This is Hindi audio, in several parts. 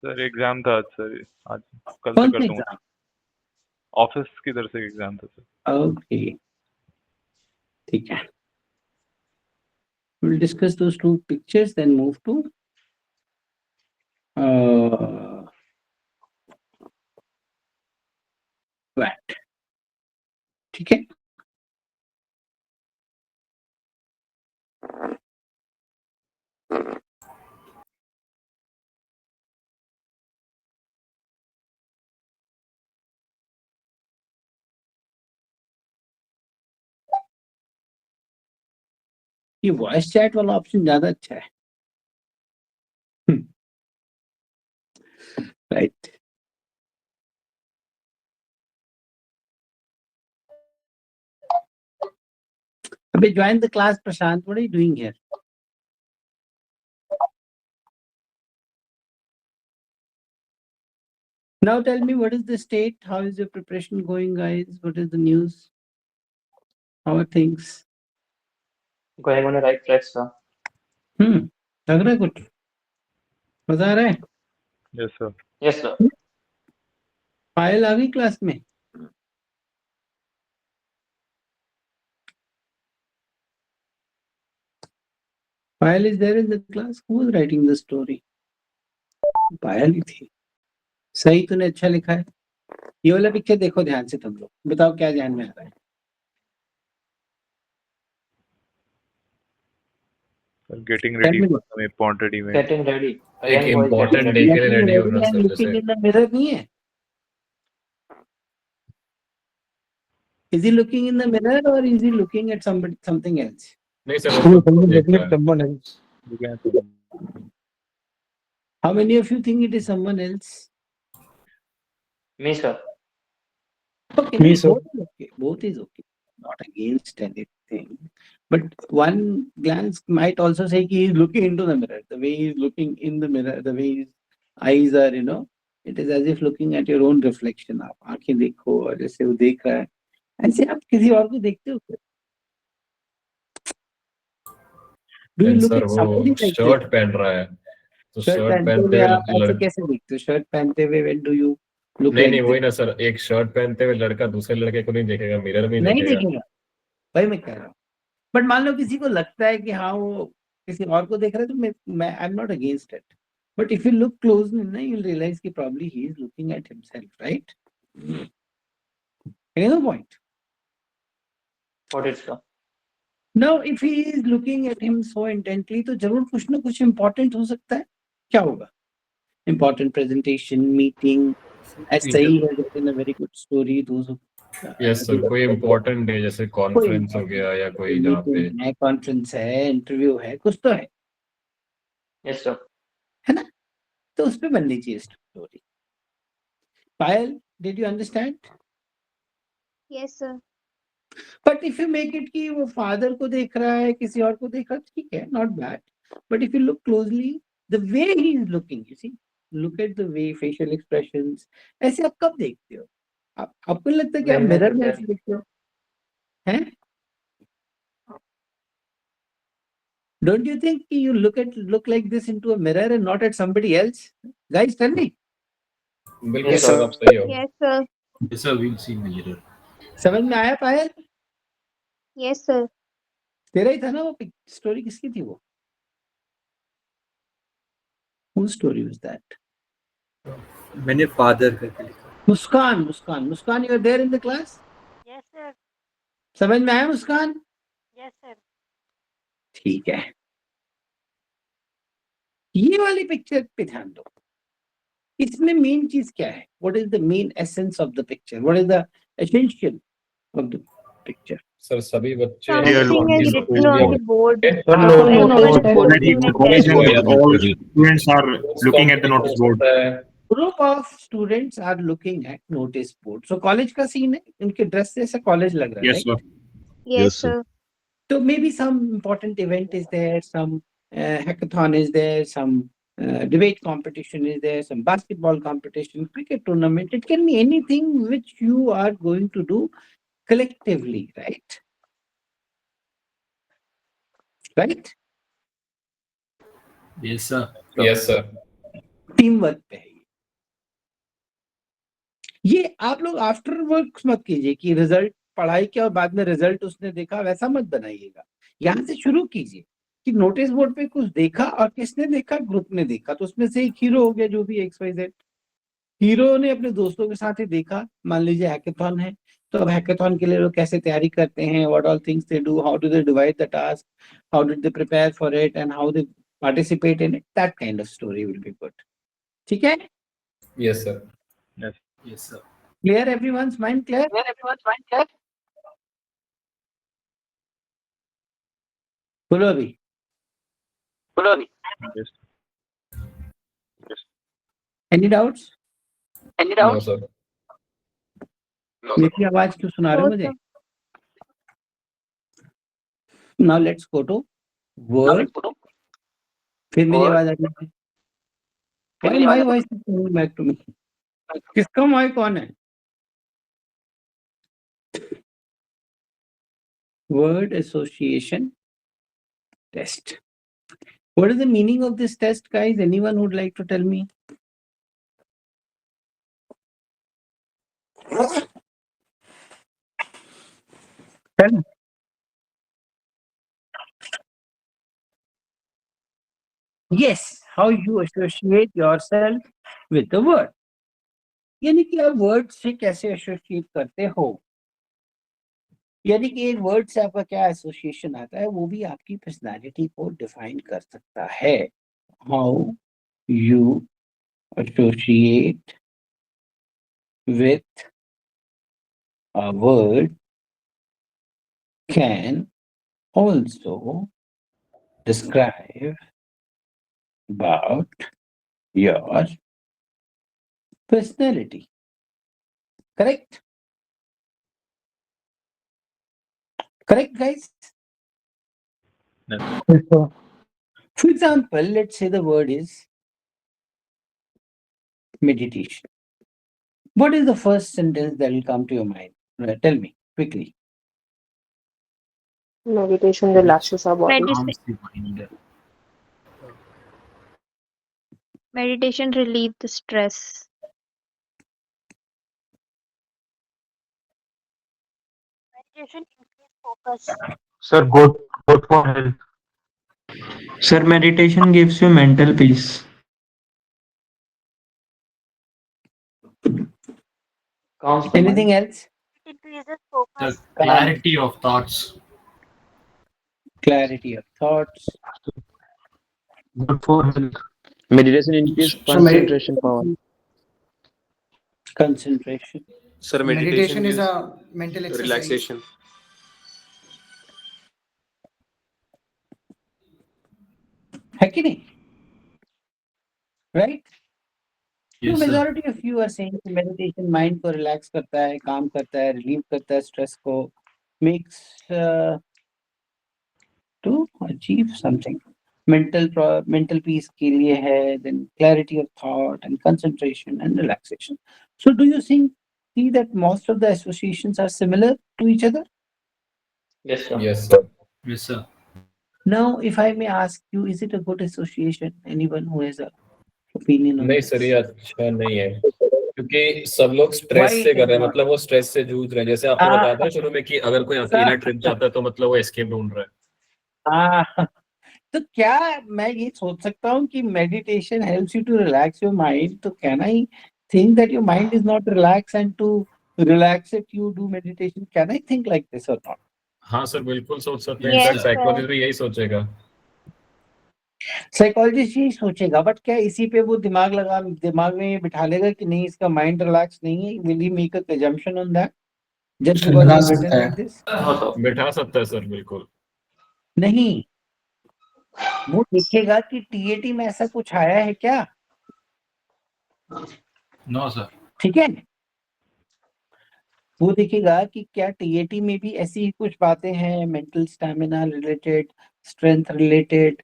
सर एग्जाम था आज सर, आज कल से कौन कर सा दूंगा। एग्जाम? ऑफिस की तरफ से एग्जाम था सर। ओके, ठीक है। We'll discuss those two pictures, then move to that. ठीक है। ये वॉइस चैट वाला ऑप्शन ज्यादा अच्छा है। राइट। अबे join the class, Prashant. What are you doing here? Now tell me, what is the state? How is your preparation going, guys? What is the news? How are things? Going on the right track, sir. लग रहा है कुछ मजा आ रहा है? Yes sir. Yes, sir. पायल आ गई क्लास में? पायल is there in the class? Who was writing the story? पायल ही थी। सही, तूने अच्छा लिखा है। ये वाला पिक्चर देखो ध्यान से तुम लोग, बताओ क्या ध्यान में आ रहा है। Getting ready Tell me. For some important event. Getting ready. A एक young boy is important getting day ready. के लिए ready होना सर, Looking जैसे in the mirror नहीं है? Is he looking in the mirror or is he looking at somebody, something else? नहीं सर वो तो देख रहा है। someone else. How many of you think it is someone else? Me, sir. Okay, Me, no, sir. both is okay. Both is okay. Not against anything. But one glance might also say he is looking into the mirror. The way he is looking in the mirror, the way his eyes are, it is as if looking at your own reflection. आप आंखें देखो और जैसे वो देख रहा है, ऐसे आप किसी और को देखते हो क्या? Do you And look sir at वो somebody like शर्ट this? पहन रहा है, तो शर्ट शर्ट पहनते पहनते हुए हुए आप ऐसे कैसे देखते हो? शर्ट पहनते हुए when do you look नहीं like नहीं this? वही ना सर, एक शर्ट पहनते हुए लड़का दूसरे लड़के को नहीं देखेगा, मिरर में ही नहीं देखेगा। देखेगा, वही मैं कह रहा हूँ। बट मान लो किसी को लगता है कि हाँ वो किसी और को देख रहा है, तो मैं आई am not against it. But if you look closely ना, यू विल रियलाइज कि probably he is looking at himself, right? Any other point? Got it, sir. Now if he is looking at him so intently, तो जरूर कुछ ना कुछ important हो सकता है। क्या होगा? Important presentation, meeting, ऐसा ही है जैसे in a very good story, those who yes sir, कोई इम्पोर्टेंट डे जैसे कॉन्फ्रेंस हो गया या कोई जहाँ पे मीटिंग है, कॉन्फ्रेंस है, इंटरव्यू है, कुछ तो है Yes, sir. है ना? तो उस पे बननी चाहिए story. Payal, did you understand? Yes, sir. But if you make it कि वो फादर को देख रहा है, किसी और को देख रहा है, ठीक है, not bad. But if you look closely, the way he is looking, you see, look at the way, facial expressions, ऐसे आप कब देखते हो? आपको लगता है कि आप When I मिरर में prepare. ऐसे देखते हो? हैं? Don't you think you look like this into a mirror and not at somebody else? Guys, tell me. बिल्कुल Yes, सर, sir. आप सही हो। Yes, sir. Yes sir, we'll see mirror. समझ में आया पायल? Yes, sir. तेरा ही था ना वो स्टोरी? किसकी थी वो? Whose story was that? मैंने फादर करके लिखा। मुस्कान, you are there in the class? Yes, sir. समझ में आया मुस्कान? Yes, sir. ठीक है। ये वाली पिक्चर पे ध्यान दो। इसमें मेन चीज क्या है? What is the main essence of the picture? What is the essential of the picture? Sir सभी बच्चे Something is written on the board. Sir, Notice board, Very something good like that. question. All students are looking at the notice board. Group of students are looking at notice board. So college का scene है, इनके dress से ऐसा college लग रहा है, Yes, right? sir. Yes, sir. So maybe some important event is there, some hackathon is there, some debate competition is there, some basketball competition, cricket tournament. It can be anything which you are going to do collectively, right? Right? Yes, sir. Yes sir. Teamwork पे है ये, ये आप लोग आफ्टर वर्क मत कीजिए कि रिजल्ट पढ़ाई किया और बाद में रिजल्ट उसने देखा, वैसा मत बनाइएगा। यहाँ से शुरू कीजिए कि नोटिस बोर्ड पे कुछ देखा और किसने देखा, ग्रुप ने देखा, तो उसमें से एक हीरो हो गया जो भी XYZ। हीरो ने अपने दोस्तों के साथ ही देखा, मान लीजिए हैकेथॉन है, तो अब हैकेथॉन के लिए लोग कैसे तैयारी करते हैं, what all things they do, how do they divide the task, how did they prepare for it and how they participate in it, that kind of story will be good. ठीक है, yes sir. Yes. Yes, sir. Clear, everyone's mind clear? बोलो अभी। Yes. Any doubts? No sir. मेरी आवाज क्यों सुना रहे हो मुझे? Now let's go to word. फिर मेरी आवाज आ रही है। Why my voice is coming back to me? किसका माइक ऑन है? Word association test. What is the meaning of this test, guys? Anyone would like to tell me? Tell me. Yes, how you associate yourself with the word. यानी कि आप वर्ड से कैसे एसोसिएट करते हो, यानी कि एक वर्ड से आपका क्या एसोसिएशन आता है, वो भी आपकी पर्सनालिटी को डिफाइन कर सकता है। How you associate with a word can also describe about your personality. Correct? Correct, guys? Yes. For example, let's say the word is meditation. What is the first sentence that will come to your mind? Tell me quickly. Meditation relaxes our body. Medis- Calms the mind. meditation relieve the stress. Meditation increase focus. Sir, good for health. Sir, meditation gives you mental peace. Calms the mind. Anything else? It increases The focus. clarity of thoughts. Clarity of thoughts. Good for health. Meditation increase concentration power. Concentration. Sir, meditation is gives a mental exercise. relaxation. है कि नहीं? Right? Yes, तो sir. Majority of you are saying कि मेडिटेशन माइंड को रिलैक्स करता है, काम करता है, रिलीव करता है स्ट्रेस को, makes to achieve something, mental peace के लिए है, then clarity of thought and concentration and relaxation. So do you see that most of the associations are similar to each other? Yes, sir. Yes, sir. Yes, sir. Now if I may ask you, is it a good association? Anyone who has a opinion on नहीं this? सर, ये अच्छा नहीं है, क्योंकि सब लोग स्ट्रेस Why से it कर is रहे हैं, not? मतलब वो स्ट्रेस से जूझ रहे हैं। जैसे आपने Ah. बताया था शुरू में कि अगर कोई अकेला ट्रिप जाता है तो मतलब वो एस्केप ढूंढ रहा है। हाँ, तो क्या मैं ये सोच सकता हूँ कि meditation helps you to relax your mind, तो can I think that your mind is not relax and to relax it you do meditation? Can I think like this or not? हाँ सर, बिल्कुल सोच सकते हैं। Yes, in fact sir. साइकोलॉजिस्ट भी यही सोचेगा। साइकोलॉजिस्ट यही सोचेगा, बट क्या इसी पे वो दिमाग में ये बिठा लेगा कि नहीं इसका माइंड रिलैक्स नहीं है? Will he make a assumption on that just because बिठा it's written सकता है। like this? हाँ, sir. बिठा सकता है सर, बिल्कुल। नहीं, वो देखेगा कि टीएटी में ऐसा कुछ आया है क्या। No, sir. ठीक है, वो देखेगा कि क्या टीएटी में भी ऐसी कुछ बातें हैं, mental stamina related, strength related,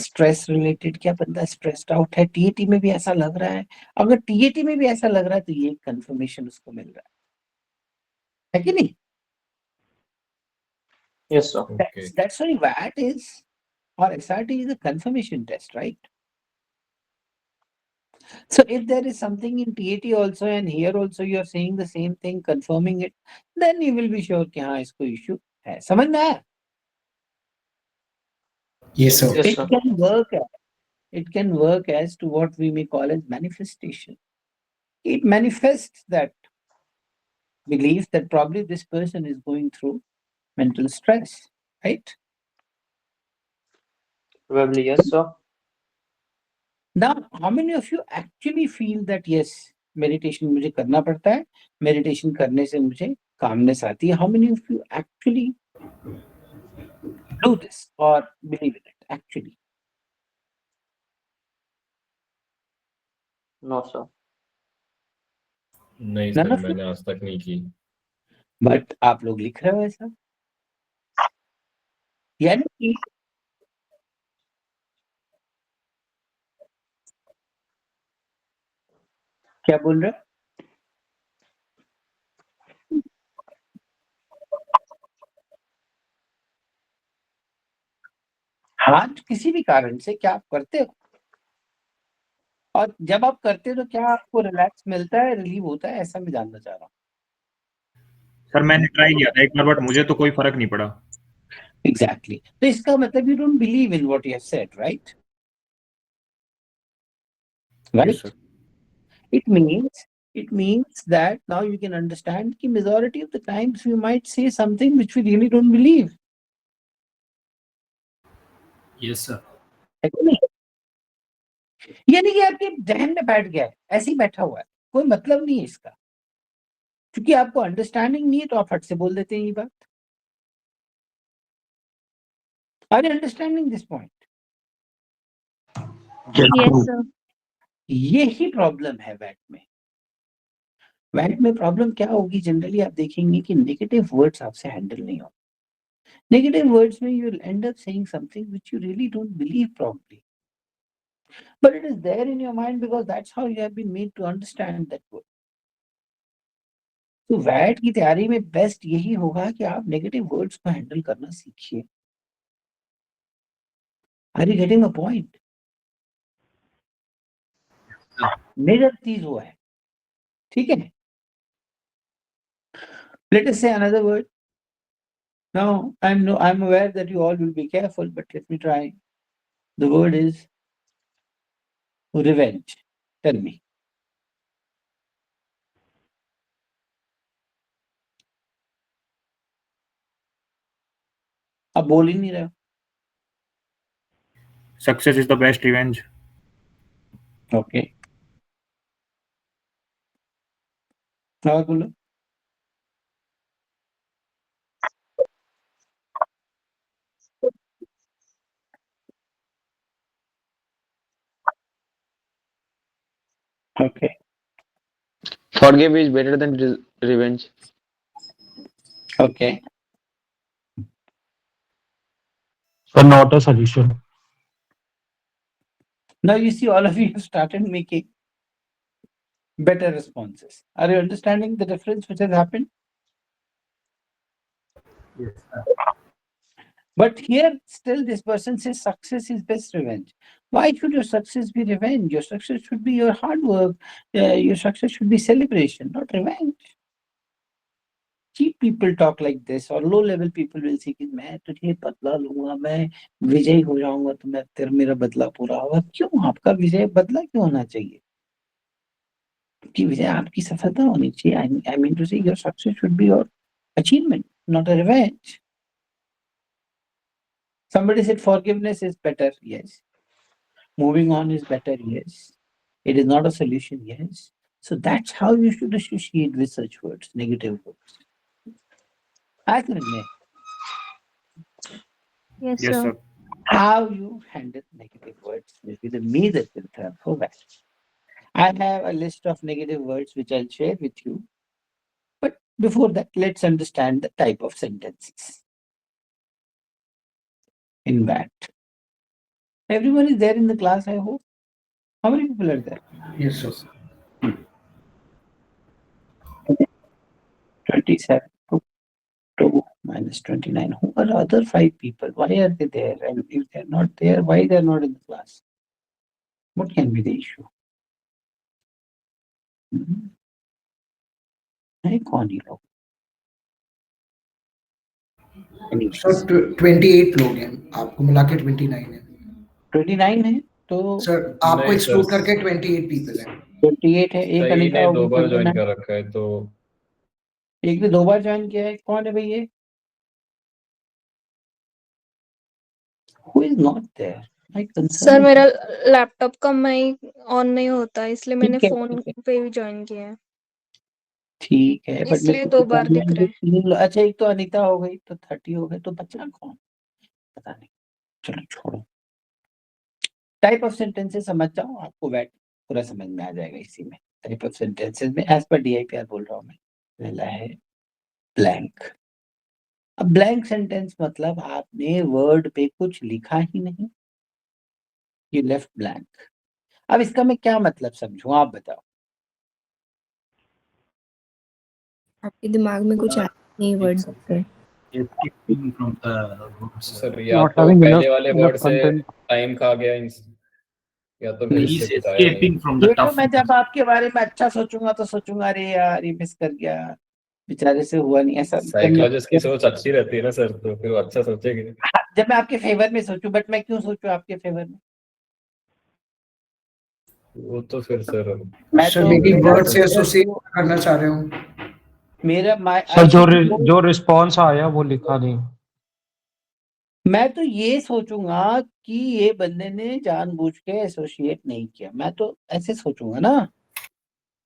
stress related, क्या बंदा स्ट्रेस्ड आउट है, टीएटी में भी ऐसा लग रहा है। अगर टीएटी में भी ऐसा लग रहा है तो ये कंफर्मेशन उसको मिल रहा है कि नहीं? Yes, sir. Okay. That's why VAT is or SRT is a confirmation test, right? So if there is something in TAT also and here also you are saying the same thing, confirming it, then you will be sure कि हाँ इसको issue है. समझ में आया? Yes, sir. Yes, It sir. can work as to what we may call as manifestation. It manifests that belief that probably this person is going through mental stress, right? Probably yes, sir. Now, how many of you actually feel that yes, meditation मुझे करना पड़ता है, meditation करने से मुझे calmness आती है? How many of you actually do this or believe in it actually? No, sir. नहीं None सर, of you? मैंने आज तक नहीं की. But आप लोग लिख रहे हो ऐसा? यानी कि क्या बोल रहे हो? हाँ, किसी भी कारण से क्या आप करते हो? और जब आप करते हो तो क्या आपको रिलैक्स मिलता है, रिलीव होता है? ऐसा मैं जानना चाह रहा हूँ. सर मैंने ट्राई किया था एक बार, बट मुझे तो कोई फर्क नहीं पड़ा. Exactly. तो इसका मतलब you don't believe in what you have said, right? Right? Yes, sir. It means that now you can understand कि majority of the times we might say something which we really don't believe. Yes, sir. है कि नहीं? यानी कि आपके जहन में बैठ गया है, ऐसे ही बैठा हुआ है, कोई मतलब नहीं है इसका. क्योंकि आपको अंडरस्टैंडिंग नहीं है तो आप फट से बोल देते हैं ये बात. Are you understanding this point? Yes, sir. यही प्रॉब्लम है वैट में. वैट में प्रॉब्लम क्या होगी? जनरली आप देखेंगे कि नेगेटिव वर्ड्स आपसे हैंडल नहीं होते. नेगेटिव वर्ड्स में you will and up saying something which you really don't believe probably, but it is there in your mind because that's how you have been made to understand that word. तो वैट की तैयारी में बेस्ट यही होगा कि आप नेगेटिव वर्ड्स को हैंडल करना सीखिए. Are you getting a point? Major चीज वो है. ठीक है. Let us say another word. Now I'm aware that you all will be careful, but let me try. The word is revenge. Tell me. आप बोल ही नहीं रहे हो. Success is the best revenge. Okay. और बोलो. Okay. Forgive is better than revenge. Okay. But not a solution. Now you see, all of you have started making better responses. Are you understanding the difference which has happened? Yes, sir. But here, still, this person says success is best revenge. Why should your success be revenge? Your success should be your hard work. Your success should be celebration, not revenge. Cheap people talk like this, or low-level people will say कि मैं तुझे बदला लूंगा, मैं विजयी हो जाऊंगा तो मैं तेरा मेरा बदला पूरा होगा. क्यों आपका विजय बदला क्यों होना चाहिए? कि विजय आपकी सफलता होनी चाहिए. I mean to say your success should be your achievement, not a revenge. Somebody said forgiveness is better. Yes. Moving on is better. Yes. It is not a solution. Yes. So that's how you should associate with such words, negative words. Ask me Yes, Yes, sir. sir. how you handle negative words will be the major filter for that. I have a list of negative words which I'll share with you. But before that, let's understand the type of sentences in that. Everyone is there in the class, I hope. How many people are there? Yes, sir. 27. 2 minus 29. Who are the other 5 people? Why are they there? And if they're not there, why they're not in the class? What can be the issue? है कौन ये लोग? सर 28 लोग हैं, आपको मिला के 29 है 29 है तो सर, आपको नहीं एक्सक्लूड सर, करके 28 पीपल है। 28 है। एक सही अनिता ने होगी 2 बार 29, ज्वाइन कर रखा है तो एक ने 2 बार ज्वाइन किया है। कौन है भाई ये? Who is not there? My concern sir is- मेरा लैपटॉप का माइक ऑन नहीं होता, इसलिए मैंने ठीक है, फोन ठीक है। पे भी ज्वाइन किया है, ठीक है, बट इसलिए 2 बार दिख रहे हैं। अच्छा, एक तो अनिता हो गई तो 30 हो गए, तो बच्चा कौन? पता नहीं, चलो छोड़ो। टाइप ऑफ सेंटेंसेस समझ जाओ, आपको बैठ पूरा समझ में आ जाएगा इसी में। टाइप ऑफ सेंटेंसेस में एज पर DIPR बोल रहा हूँ मैं। पहला है ब्लैंक। अब ब्लैंक सेंटेंस मतलब आपने वर्ड पे कुछ लिखा ही नहीं, यू लेफ्ट ब्लैंक। अब इसका मैं क्या मतलब समझूं, आप बताओ। आपके दिमाग में कुछ आ नहीं वर्ड पे। Escaping from the words. Sir या तो पहले वाले वर्ड से टाइम खा गया या तो फिर He इससे is कुछ आया नहीं। escaping from the ये तो tough. मैं जब आपके बारे में अच्छा सोचूंगा तो सोचूंगा अरे यार ये मिस कर गया, बेचारे से हुआ नहीं ऐसा। साइकोलॉजिस्ट की सोच अच्छी रहती है ना सर, तो फिर वो अच्छा सोचेंगे। जब मैं आपके फेवर में सोचूं, बट मैं क्यों सोचूं आपके फेवर में? वो तो फिर सर मैं सर तो मे बी मेरा वर्ड से जो- एसोसिएट करना चाह रहे हो। मेरा सर जो रिस्पॉन्स आया वो लिखा नहीं। मैं तो ये सोचूंगा कि ये बंदे ने जानबूझ के एसोसिएट नहीं किया, मैं तो ऐसे सोचूंगा ना।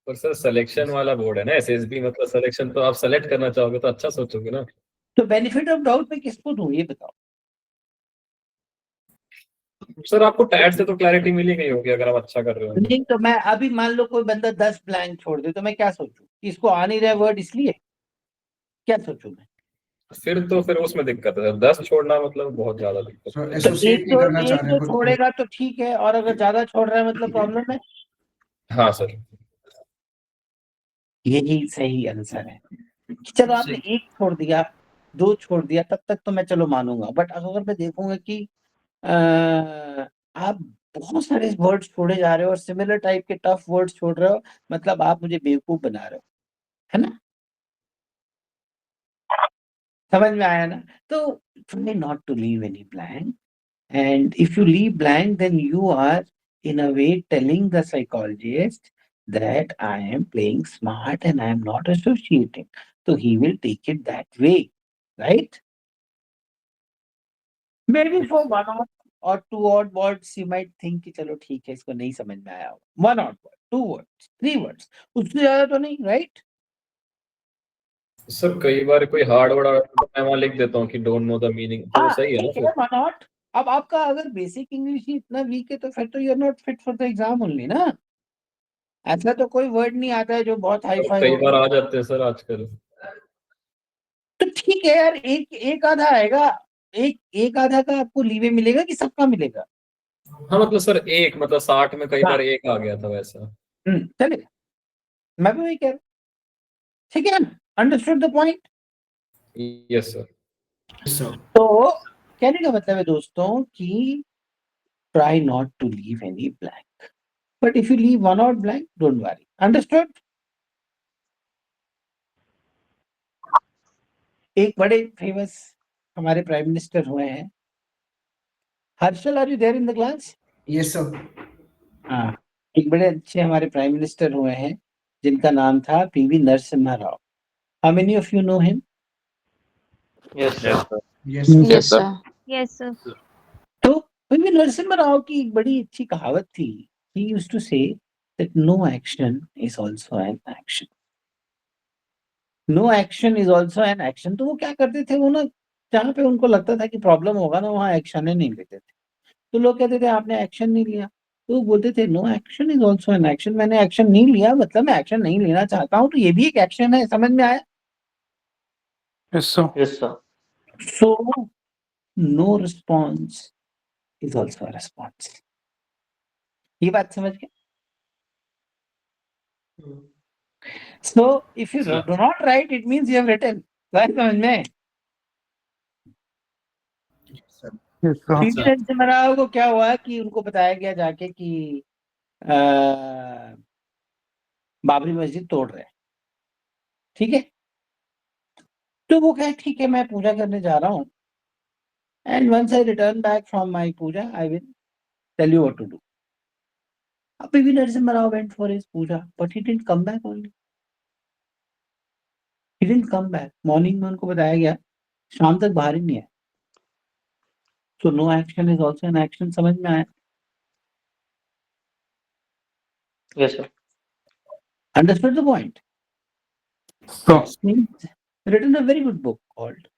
पर सर सिलेक्शन वाला बोर्ड है ना, SSB मतलब सिलेक्शन, तो आप सेलेक्ट करना चाहोगे तो अच्छा सोचोगे ना। तो बेनिफिट ऑफ डाउट में किसको दूं ये बताओ। सर आपको टैट से तो क्लैरिटी मिली गई होगी अगर आप अच्छा कर रहे हो। नहीं तो मैं अभी मान लो कोई बंदा 10 ब्लैंक छोड़ दे तो मैं क्या सोचूं? इसको आ नहीं रहा वर्ड इसलिए? क्या सोचूं मैं? फिर उसमें दिक्कत है सर, 10 छोड़ना मतलब बहुत ज्यादा दिक्कत सर है। तो एसोसिएट नहीं करना चाह एक रहे जो खुद को। छोड़ेगा तो ठीक है, और अगर ज्यादा छोड़ रहा है मतलब प्रॉब्लम है। हाँ सर, यही सही आंसर है। चलो आपने एक छोड़ दिया, 2 छोड़ दिया, तब तक तो मैं चलो मानूंगा। बट अगर मैं देखूंगा कि आप बहुत सारे वर्ड्स छोड़े जा रहे हो और सिमिलर टाइप के टफ वर्ड्स छोड़ रहे हो, मतलब आप मुझे बेवकूफ बना रहे हो, है ना? समझ में आया ना? तो try not to leave any blank, and if you leave blank then you are in a way telling the psychologist that I am playing smart and I am not associating, so he will take it that way, right? Maybe for 1 or 2 odd words you might think कि चलो ठीक है इसको नहीं समझ में आया होगा। 1 odd word, 2 words, 3 words, उससे ज्यादा तो नहीं, right? सर कई बार कोई हार्ड वर्ड मैं वहां लिख देता हूँ कि डोंट नो द मीनिंग, तो हाँ सही है ना ठीक है, फिर। why not? अब आपका अगर बेसिक इंग्लिश ही इतना वीक है तो फिर तो you are not fit for the exam only ना। ऐसा तो कोई वर्ड नहीं आता है जो बहुत हाई फाई कई हो। बार आ जाते हैं सर आजकल। तो ठीक है यार, एक आधा आएगा, एक आधा का आपको लीवे मिलेगा कि सबका मिलेगा? हाँ मतलब सर एक मतलब 60 में कई बार एक आ गया था वैसा। चलेगा, मैं भी वही कह रहा हूँ। ठीक है, understood the point. Yes sir. Sir तो कहने का मतलब है दोस्तों कि try not to leave any blank, but if you leave 1 odd blank don't worry. Understood? एक बड़े फेमस हमारे प्राइम मिनिस्टर हुए हैं। Harshal, are you there in the class? Yes sir. हाँ, एक बड़े अच्छे हमारे प्राइम मिनिस्टर हुए हैं जिनका नाम था PV Narasimha Rao. How many of you know him? Yes, sir. Yes yes sir. Yes, sir. तो PV नरसिम्हा राव की एक बड़ी अच्छी कहावत थी। He used to say that no action is also an action. No action is also an action. तो वो क्या करते थे, वो ना जहाँ पे उनको लगता था कि प्रॉब्लम होगा ना वहाँ एक्शन ही नहीं लेते थे। तो लोग कहते थे आपने एक्शन नहीं लिया, तो वो बोलते थे no action is also an action. मैंने एक्शन नहीं लिया मतलब मैं एक्शन नहीं लेना चाहता हूँ, तो ये भी एक एक्शन है। समझ में आया? Yes, sir. So no response is also a response. ये बात समझ गए? So if you do not write it means you have written. समझ में? राव को क्या हुआ कि उनको बताया गया जाके कि बाबरी मस्जिद तोड़ रहे हैं, ठीक है, तो वो कहे ठीक है मैं पूजा करने जा रहा हूँ, and once I return back from my puja I will tell you what to do. PV Narasimha Rao went for his puja but he didn't come back only. He didn't come back. Morning में उनको बताया गया, शाम तक बाहर ही नहीं आया. So no action is also an action. समझ में आया? Yes, sir. Understood the point? So, He's written a very good book called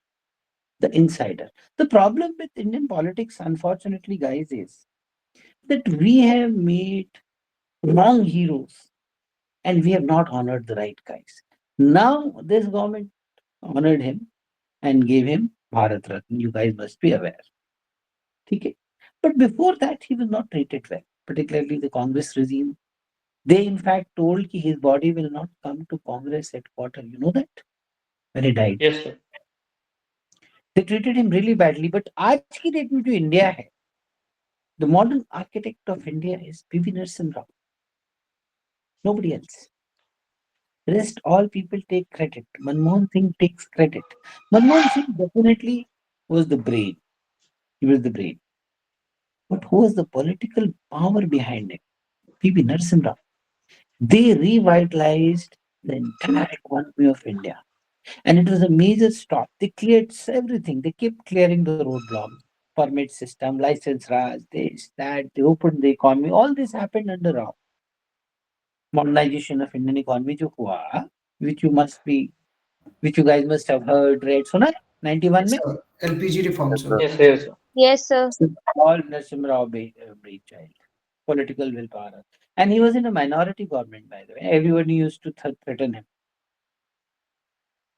The Insider. The problem with Indian politics, unfortunately, guys, is that we have made wrong heroes and we have not honored the right guys. Now this government honored him and gave him Bharat Ratna. You guys must be aware. Okay? But before that, he was not treated well, particularly the Congress regime. They in fact told that his body will not come to Congress headquarters. You know that? When he died. Yes, sir. They treated him really badly. But आज की डेट में जो इंडिया है, the modern architect of India is P.V. Narasimha Rao. Nobody else. Rest all people take credit. Manmohan Singh takes credit. Manmohan Singh definitely was the brain. He was the brain. But who was the political power behind it? P.V. Narasimha Rao. They revitalized the entire economy of India. And it was a major stop. They cleared everything. They kept clearing the roadblocks, permit system, license Raj, this, that. They opened the economy. All this happened under Rao. Modernization of Indian economy, jo hua, which you guys must have heard, read, suna? 91 mein? LPG reform, sir. Yes, sir. Yes, sir. Yes, sir. All Narasimha Rao brainchild, political willpower. And he was in a minority government, by the way. Everybody used to threaten him.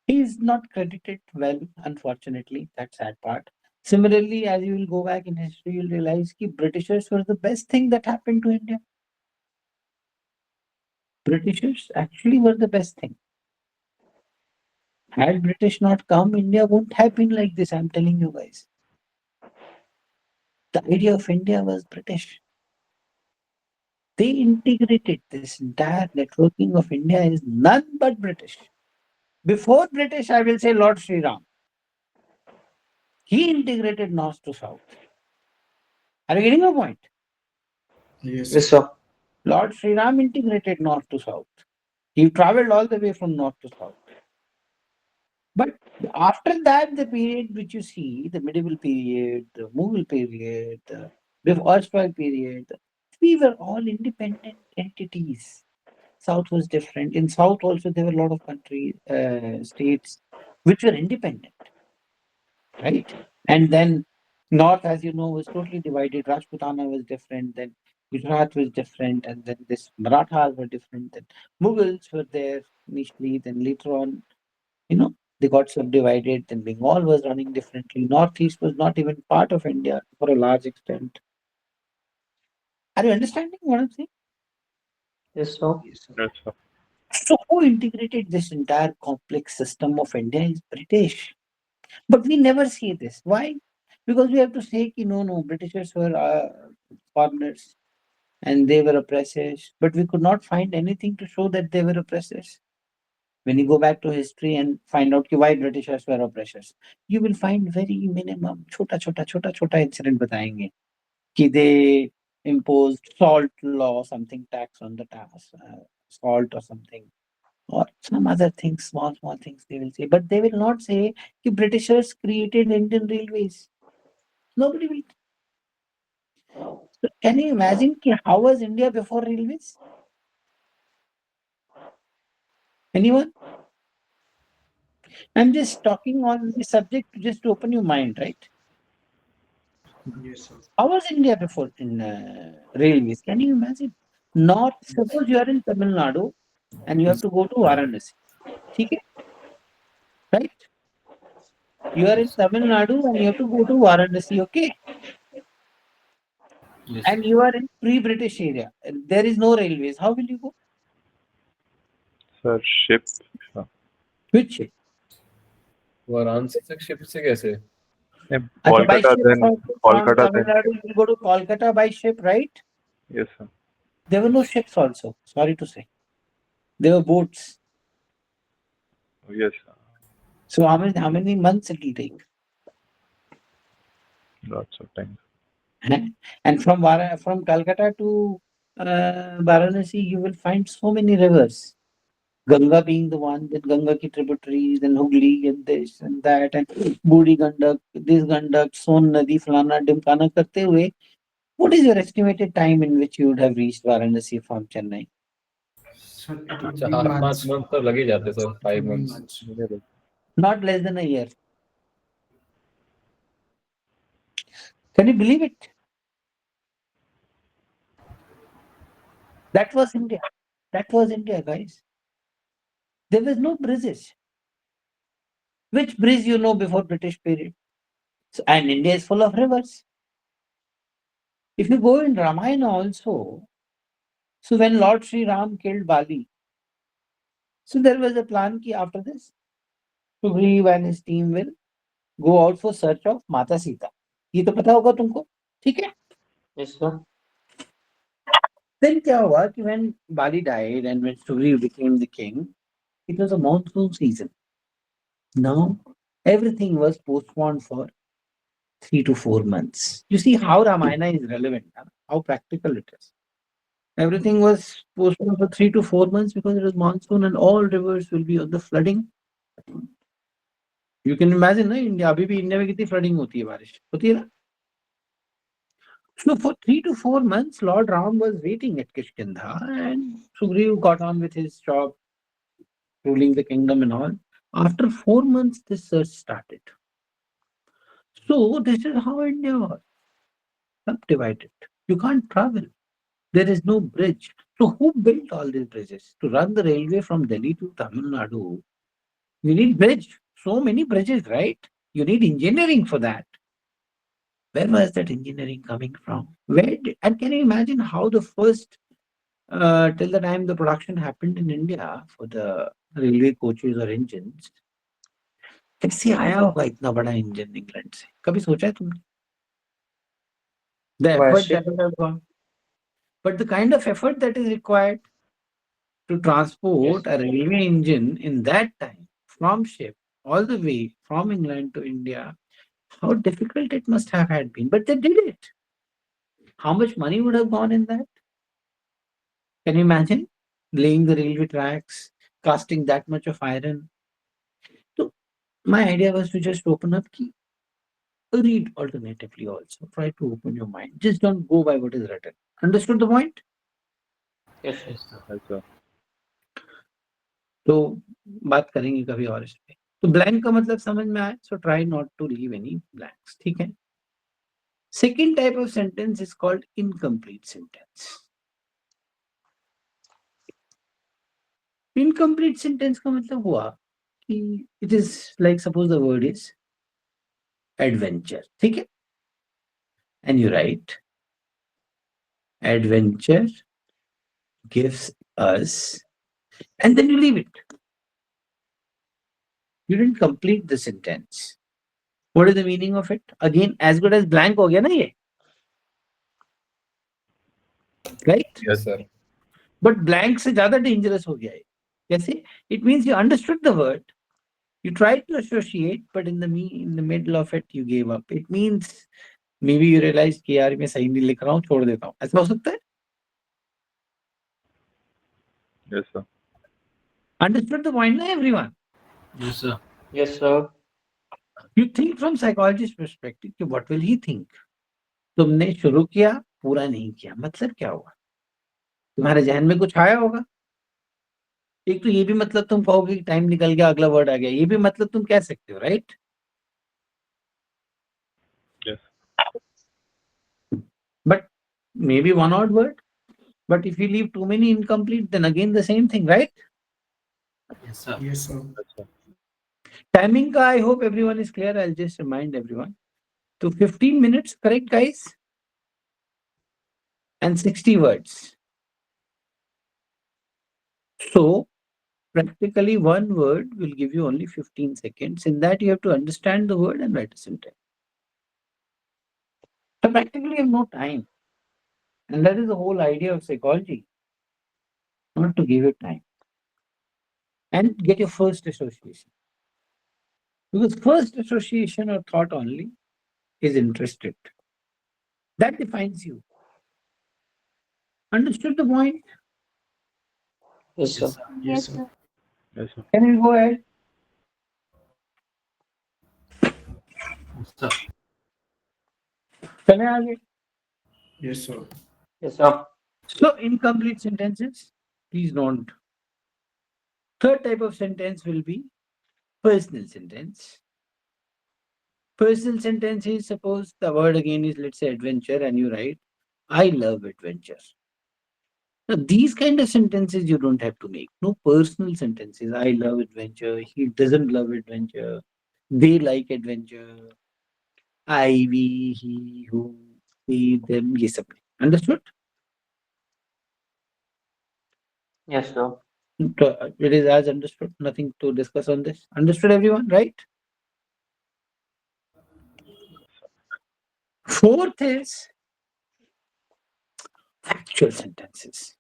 He is not credited well, unfortunately. That's sad part. Similarly, as you will go back in history, you'll realize that Britishers were the best thing that happened to India. Britishers actually were the best thing. Had British not come, India wouldn't have been like this, I'm telling you guys. The idea of India was British. They integrated this entire networking of India is none but British. Before British, I will say Lord Sri Ram. He integrated north to south. Are you getting the point? Yes. Yes, sir. Lord Sri Ram integrated north to south. He traveled all the way from north to south. But after that, the period which you see, the medieval period, the Mughal period, the erstwhile period, we were all independent entities. South was different. In South also, there were a lot of countries, states which were independent, right? And then North, as you know, was totally divided. Rajputana was different. Then Gujarat was different, and then this Marathas were different. Then Mughals were there initially. Then later on, they got subdivided. Then Bengal was running differently. Northeast was not even part of India for a large extent. Are you understanding what I'm saying? Yes, sir. Yes, sir. So who integrated this entire complex system of India is British. But we never see this. Why? Because we have to say, no, Britishers were foreigners and they were oppressors. But we could not find anything to show that they were oppressors. When you go back to history and find out why Britishers were oppressors, you will find very minimum, chota incident batayenge. Ki they imposed salt law, something tax on the salt or something. Or some other things, small things they will say. But they will not say that Britishers created Indian railways. Nobody will. So can you imagine how was India before railways? Anyone? I'm just talking on the subject just to open your mind, right? Yes, sir. How was India before in railways? Can you imagine? Not suppose you are in Tamil Nadu and you have to go to Varanasi. Okay? Right? You are in Tamil Nadu and you have to go to Varanasi, okay? Yes. And you are in pre-British area. There is no railways. How will you go? Sir, ship. Sir. Which ship? Varanasi तक शिप से कैसे? By Kolkata, ship then from Kolkata, Tamil then. Nadu, you will go to Kolkata by ship, right? Yes, sir. There were no ships also, sorry to say. There were boats. Yes, sir. So how many months it will take? Lots of time. And from Calcutta to Varanasi, you will find so many rivers. Ganga being the one, then Ganga ki tributaries, then Hooghly and this and that, and Budi Gandak, this Gandak, Son Nadi, Falana, Dimkana karte hue. What is your estimated time in which you would have reached Varanasi from Chennai? Sir, it would be 4-5 months. months तो लग ही जाते sir, It 5 would be months. months. Not less than a year. Can you believe it? That was India. That was India, guys. There was no bridges. Which bridge you know before British period? So, and India is full of rivers. If you go in Ramayana also, so when Lord Sri Ram killed Bali, so there was a plan ki after this, Sugriv and his team will go out for search of Mata Sita. ये तो पता होगा तुमको, ठीक है? Yes, sir. Then क्या हुआ कि when Bali died and when Sugriv became the king, it was a monsoon season. Now everything was postponed for 3 to 4 months. You see how Ramayana is relevant, huh? How practical it is. Everything was postponed for 3 to 4 months because it was monsoon and all rivers will be on the flooding. You can imagine, na, India, अभी भी India में कितनी flooding होती है, बारिश होती है ना? So for 3 to 4 months, Lord Ram was waiting at Kishkindha and Sugriv got on with his job, ruling the kingdom and all. After 4 months, this search started. So this is how India was subdivided. You can't travel. There is no bridge. So who built all these bridges? To run the railway from Delhi to Tamil Nadu, you need bridge. So many bridges, right? You need engineering for that. Where was that engineering coming from? And can you imagine how the first, till the time the production happened in India for the railway coaches or engines, कैसे आया होगा इतना बड़ा इंजन इंग्लैंड से? कभी सोचा है तुमने? The effort that would have gone. But the kind of effort that is required to transport a railway engine in that time from ship all the way from England to India, how difficult it must have had been. But they did it. How much money would have gone in that? Can you imagine laying the railway tracks, casting that much of iron? So my idea was to just open up key. Read alternatively also. Try to open your mind. Just don't go by what is written. Understood the point? Yes, sir. Yes, sir. तो बात करेंगे कभी और इस पे. तो ब्लैंक का मतलब समझ में आया. So try not to leave any blanks. ठीक है? Second type of sentence is called incomplete sentence. Incomplete sentence का मतलब हुआ कि it is like suppose the word is adventure. ठीक है? And you write adventure gives us, and then you leave it. You didn't complete the sentence. What is the meaning of it? Again, as good as blank हो गया ना ये. Right? Yes, sir. But blank से ज़्यादा dangerous हो गया है. कैसे? It means you understood the word, you tried to associate, but in the middle of it you gave up. It means maybe you realized कि यार मैं सही नहीं लिख रहा हूँ, छोड़ देता हूँ. ऐसा हो सकता है? Yes, sir. Understood the point, na everyone? Yes, sir. Yes, sir. You think from psychologist perspective कि what will he think? तुमने शुरू किया, पूरा नहीं किया. मतलब क्या हुआ? तुम्हारे जहन में कुछ आया होगा. एक तो ये भी मतलब तुम कहोगे कि टाइम निकल गया, अगला वर्ड आ गया. ये भी मतलब तुम कह सकते हो, right? Yes. But maybe one odd word. But if you leave too many incomplete, then again the same thing, right? Yes, sir. Yes, sir. Yes, sir. Timing ka, I hope everyone is clear. I'll just remind everyone. So 15 minutes, correct, guys? And 60 words. So practically one word will give you only 15 seconds. In that you have to understand the word and write a sentence. So practically you have no time. And that is the whole idea of psychology. Not to give you time. and get your first association. Because first association or thought only is interested. That defines you. Understood the point? Yes, sir. Yes, sir. Yes, sir. Can we go ahead? चलें आगे? Yes, sir. Yes, sir. So incomplete sentences, please don't. Third type of sentence will be personal sentence. Personal sentence is, suppose the word again is, let's say, adventure, and you write, I love adventure. Now, these kind of sentences you don't have to make. No personal sentences. I love adventure. He doesn't love adventure. They like adventure. I, we, he, who, he, them, ये सब. Understood? Yes, sir. It is as understood. Nothing to discuss on this. Understood, everyone, right? Fourth is factual sentences.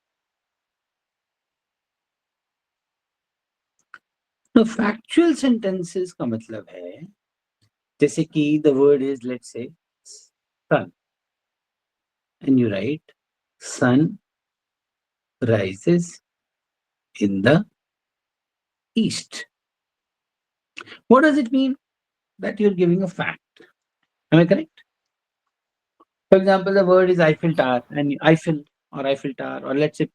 Now, factual sentences का मतलब है जैसे कि the word is, let's say, sun, and you write sun rises in the east. What does it mean? That you're giving a fact. Am I correct? For example, the word is Eiffel Tower, and Eiffel or Eiffel Tower, or let's say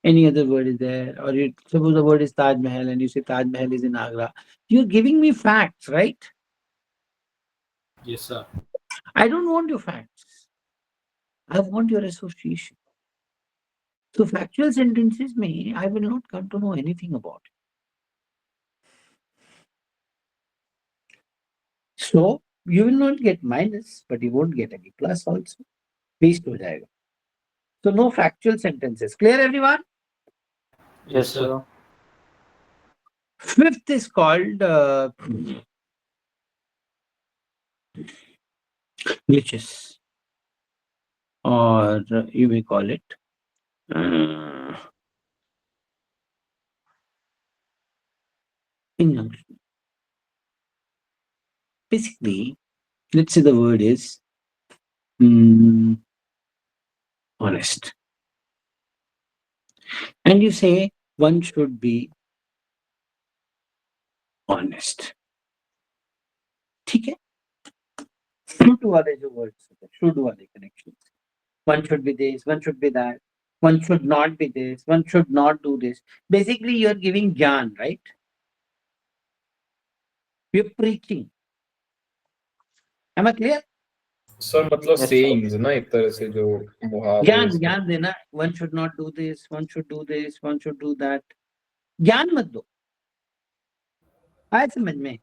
any other word is there, or you suppose the word is Taj Mahal and you say Taj Mahal is in Agra. You're giving me facts, right? Yes, sir. I don't want your facts. I want your association. So factual sentences may, I will not come to know anything about it. So you will not get minus, but you won't get any plus also. Waste ho jayega. So no factual sentences. Clear, everyone? Yes, sir. Fifth is called glitches, or you may call it injunction. Basically, let's say the word is honest, and you say one should be honest. ठीक है? Should वाले जो words होते हैं, should वाले connections. One should be this, one should be that, one should not be this, one should not do this. Basically, you're giving gyan, right? You're preaching. Am I clear? Sir मतलब Yes, sayings ना एक तरह से जो मुहावरे ज्ञान से- ज्ञान देना. One should not do this, one should do this, one should do that. ज्ञान मत दो. आया समझ में?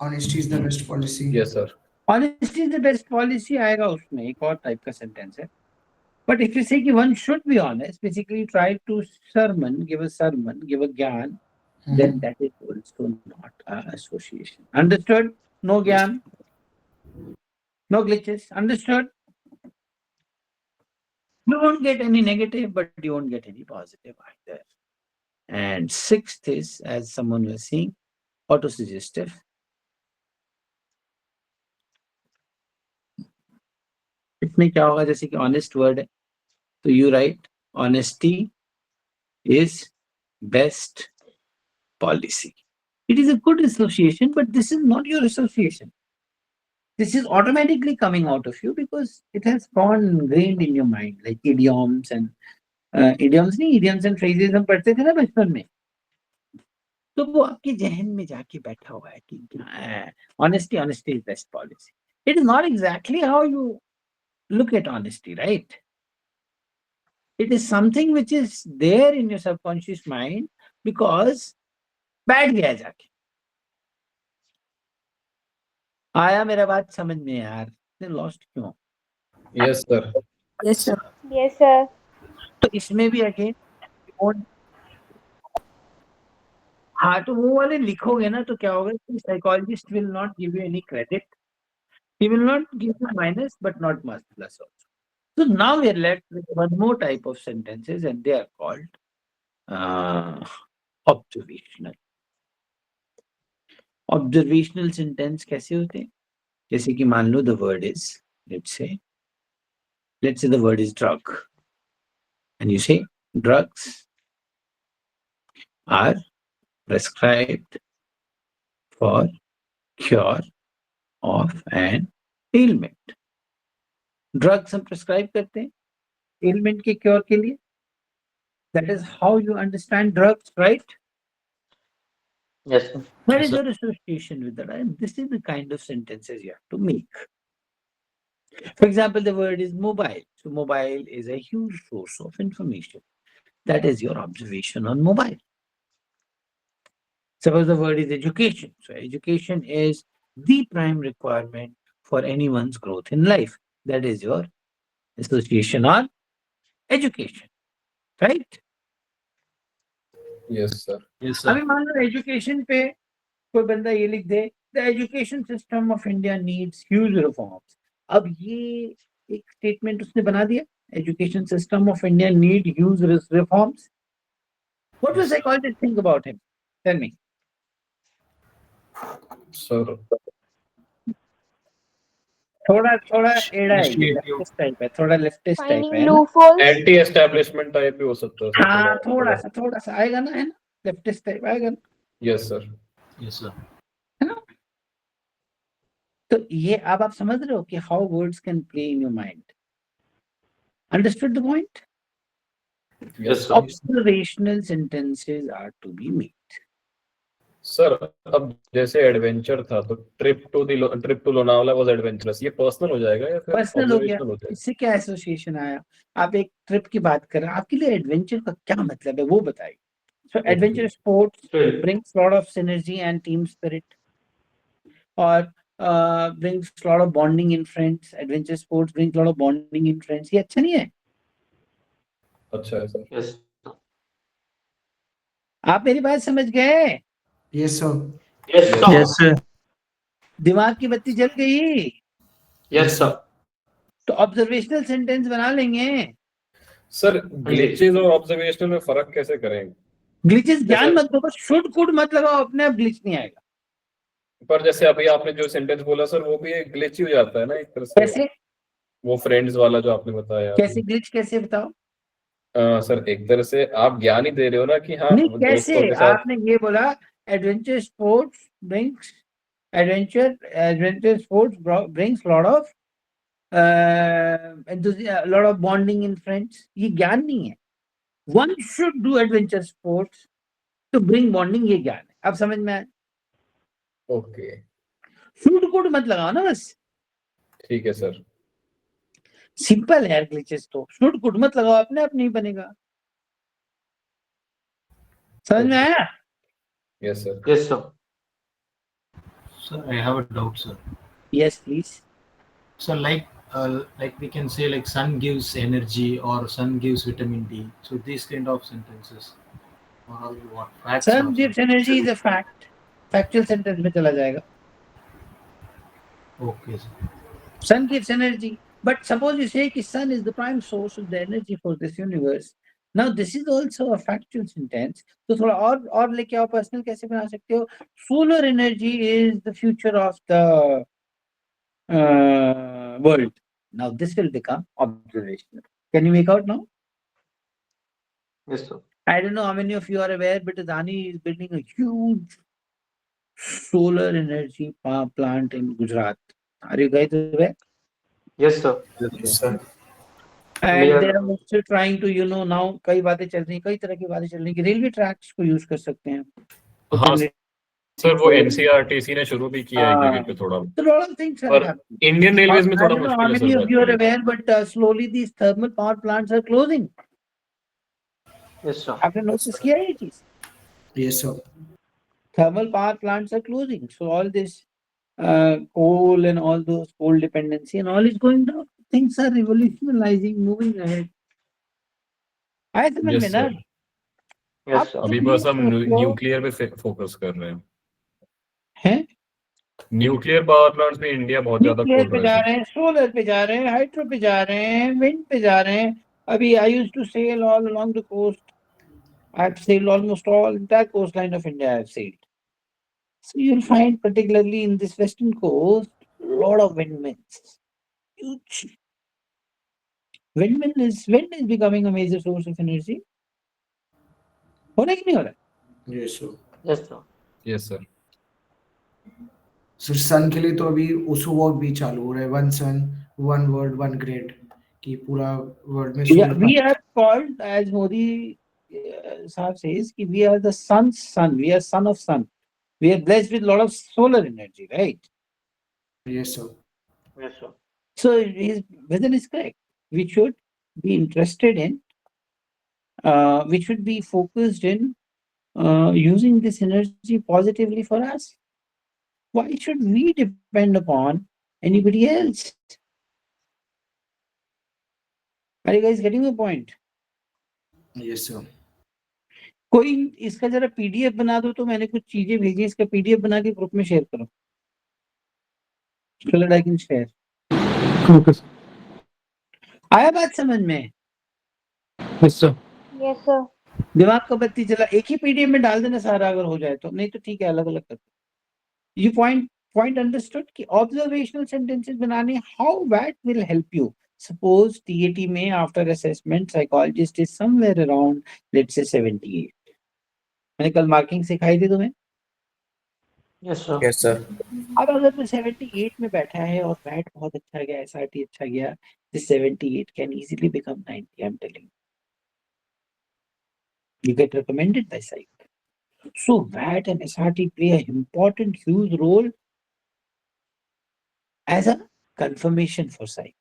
Honesty is the best policy. Yes, sir. Honesty is the best policy आएगा उसमें, एक और टाइप का सेंटेंस है. But if you say कि one should be honest, basically try to sermon, give a gyan, then that is also not association. Understood? No gyan, no glitches. Understood? You won't get any negative, but you won't get any positive either. And sixth is, as someone was saying, autosuggestive. इसमें क्या होगा, जैसे कि honest word है, तो you write honesty is best policy. It is a good association, but this is not your association. This is automatically coming out of you because it has gone ingrained in your mind, like idioms and idioms and phrases हम पढ़ते थे ना बचपन में. तो वो आपके जहन में जाके बैठा हुआ है कि honesty is best policy. It is not exactly how you look at honesty, right? It is something which is there in your subconscious mind because बैठ गया जाके. आया मेरा बात समझ में यार? लॉस्ट क्यों? Yes, sir. Yes, sir. Yes, sir. तो इसमें भी अगेन हाँ, तो वो वाले लिखोगे ना तो क्या होगा कि psychologist will not give you any credit. He will not give you minus, but not much plus also. So now we are left with one more type of sentences, and they are called observational. Observational sentence कैसे होते हैं? जैसे कि मान लो the word is, let's say the word is drug, and you say drugs are prescribed for cure of an ailment. Drugs हम prescribe करते हैं ailment के cure के लिए. That is how you understand drugs, right? Yes, sir. Where is your association with that? And this is the kind of sentences you have to make. For example, the word is mobile. So mobile is a huge source of information. That is your observation on mobile. Suppose the word is education. So education is the prime requirement for anyone's growth in life. That is your association on education. Right? Yes, sir. अभी मान लो एजुकेशन पे कोई बंदा ये लिख दे, the education system of India needs huge reforms. अब ये एक स्टेटमेंट उसने बना दिया, education system of India need huge reforms. What do psychologist think about him? Tell me. Sir, थोड़ा एड़ा है, लेफ्टिस्ट टाइप है, थोड़ा लेफ्टिस्ट टाइप Finding है ना? loopholes. anti-establishment टाइप भी हो सकता है. हाँ, थोड़ा सा आएगा ना, है ना? लेफ्टिस्ट टाइप आएगा ना? Yes, sir. है ना? तो ये अब आप समझ रहे हो कि how words can play in your mind. Understood the point? Yes, sir. Observational sentences are to be made. Sir अब जैसे एडवेंचर था तो trip to Lonavala was adventurous, ये पर्सनल हो जाएगा या फिर पर्सनल हो गया. ऑब्जर्वेशनल हो जाएगा? इससे क्या एसोसिएशन आया? आप एक ट्रिप की बात कर रहे हैं, आपके लिए एडवेंचर का क्या मतलब है वो बताइए. So adventure sports brings lot of synergy and team spirit, or brings lot of bonding in friends. Adventure sports brings lot of bonding in friends. ये अच्छा नहीं है? अच्छा है सर. Yes. आप मेरी बात समझ गए? Yes, sir. Yes, sir. Yes, sir. दिमाग की बत्ती जल गई? Yes, sir. तो ऑब्जर्वेशनल सेंटेंस बना लेंगे. सर ग्लिचेस और ऑब्जर्वेशनल में फर्क कैसे करेंगे? ग्लिचेस ज्ञान मत दो, बस शुड कुड मत लगाओ, अपने आप ग्लिच नहीं आएगा. पर जैसे अभी आपने जो सेंटेंस बोला सर, वो भी एक ग्लिच ही हो जाता है ना एक तरह से. कैसे वो फ्रेंड्स वाला जो आपने बताया. कैसे ग्लिच कैसे बताओ? सर एक तरह से आप ज्ञान ही दे रहे हो ना कि हाँ नहीं, कैसे? दोस्तों के साथ. आपने ये बोला adventure sports brings lot of lot of bonding in friends. ये ज्ञान नहीं है. One should do adventure sports to bring bonding, ये ज्ञान है. अब समझ में आया? ओके शुड कुड मत लगाओ ना, बस ठीक है सर. सिंपल है. ग्लिचेस तो शुड कुड मत लगाओ, अपने आप नहीं बनेगा. समझ में आया? Yes sir. Yes, sir. Sir, I have a doubt, sir. Yes please. So, like we can say, like sun gives energy or sun gives vitamin D. So these kind of sentences, or how you want facts. Sun or gives energy is a fact. Factual sentence में चला जाएगा. something. Okay, sir. Sun gives energy. But suppose you say कि sun is the prime source of the energy for this universe. Now this is also a factual sentence. तो थोड़ा और लेके आओ. पर्सनल कैसे बना सकते हो? Solar energy is the future of the world. Now this will become observational. Can you make out now? Yes, sir. I don't know how many of you are aware, but Adani is building a huge solar energy power plant in Gujarat. Are you guys aware? Yes, sir. Yes, sir. And Yeah. they are also trying to, now कई बातें चल रही हैं, कई तरह की बातें चल रही हैं कि रेलवे ट्रैक्स को यूज कर सकते हैं. हाँ सर, वो एनसीआरटीसी ने शुरू भी किया है एक जगह पे थोड़ा. So a lot of things are पर happening. इंडियन रेलवेज में I थोड़ा don't know how मुश्किल many है of you are sir. aware, but slowly these thermal power plants are closing. Yes, sir. आपने नोटिस किया है ये चीज? Yes, sir. Thermal power plants are closing. So all this coal and all those coal dependency and all is going down. Things are revolutionizing, moving ahead. आया समझ में Yes, ना? sir. Yes, sir. अभी बस हम न्यूक्लियर पे फोकस कर रहे हैं. हैं? न्यूक्लियर पावर प्लांट्स में इंडिया बहुत ज्यादा न्यूक्लियर खोल पे रहा जा है. रहे हैं, सोलर पे जा रहे हैं, हाइड्रो पे जा रहे हैं, विंड पे जा रहे हैं. अभी I used to sail all along the coast I've sailed almost all entire coastline of India. I've sailed. So you'll find, particularly in this western coast, a lot of windmills. Huge. Wind is becoming a major source of energy. हो रहा है कि नहीं हो रहा है? Yes, sir. Yes, sir. Yes, sir. Sir सन के लिए तो अभी ओसो वर्क भी चालू हो रहा है, one sun one world one grid, कि पूरा वर्ल्ड में Yeah, solar we are called, as Modi Sahab says, कि we are the sun's son. We are son of sun. We are blessed with a lot of solar energy, right? Yes, sir. Yes, sir. So his vision is correct. We should be interested in, we should be focused in using this energy positively for us. Why should we depend upon anybody else? Are you guys getting the point? Yes, sir. कोई इसका जरा पीडीएफ बना दो, तो मैंने कुछ चीजें भेजी, इसका पीडीएफ बना के ग्रुप में शेयर करो, so that I can share. Okay, sir. आया बात समझ में? Yes, sir. Yes sir. दिमाग का बत्ती चला, एक ही पीडीएफ में डाल देना सारा, अगर हो जाए तो, नहीं तो ठीक है, अलग अलग कर. You point understood कि observational sentences बनाने, how that will help you. Suppose TAT में after assessment psychologist is somewhere around, let's say 78. मैंने कल मार्किंग सिखाई थी तुम्हें. Yes, sir. Yes, sir. अब अगर तो 78 में बैठा है और वैट बहुत अच्छा गया, SRT अच्छा गया, this 78 can easily become 90. I'm telling you. You get recommended by psych. So VAT and SRT play an important, huge role as a confirmation for psych.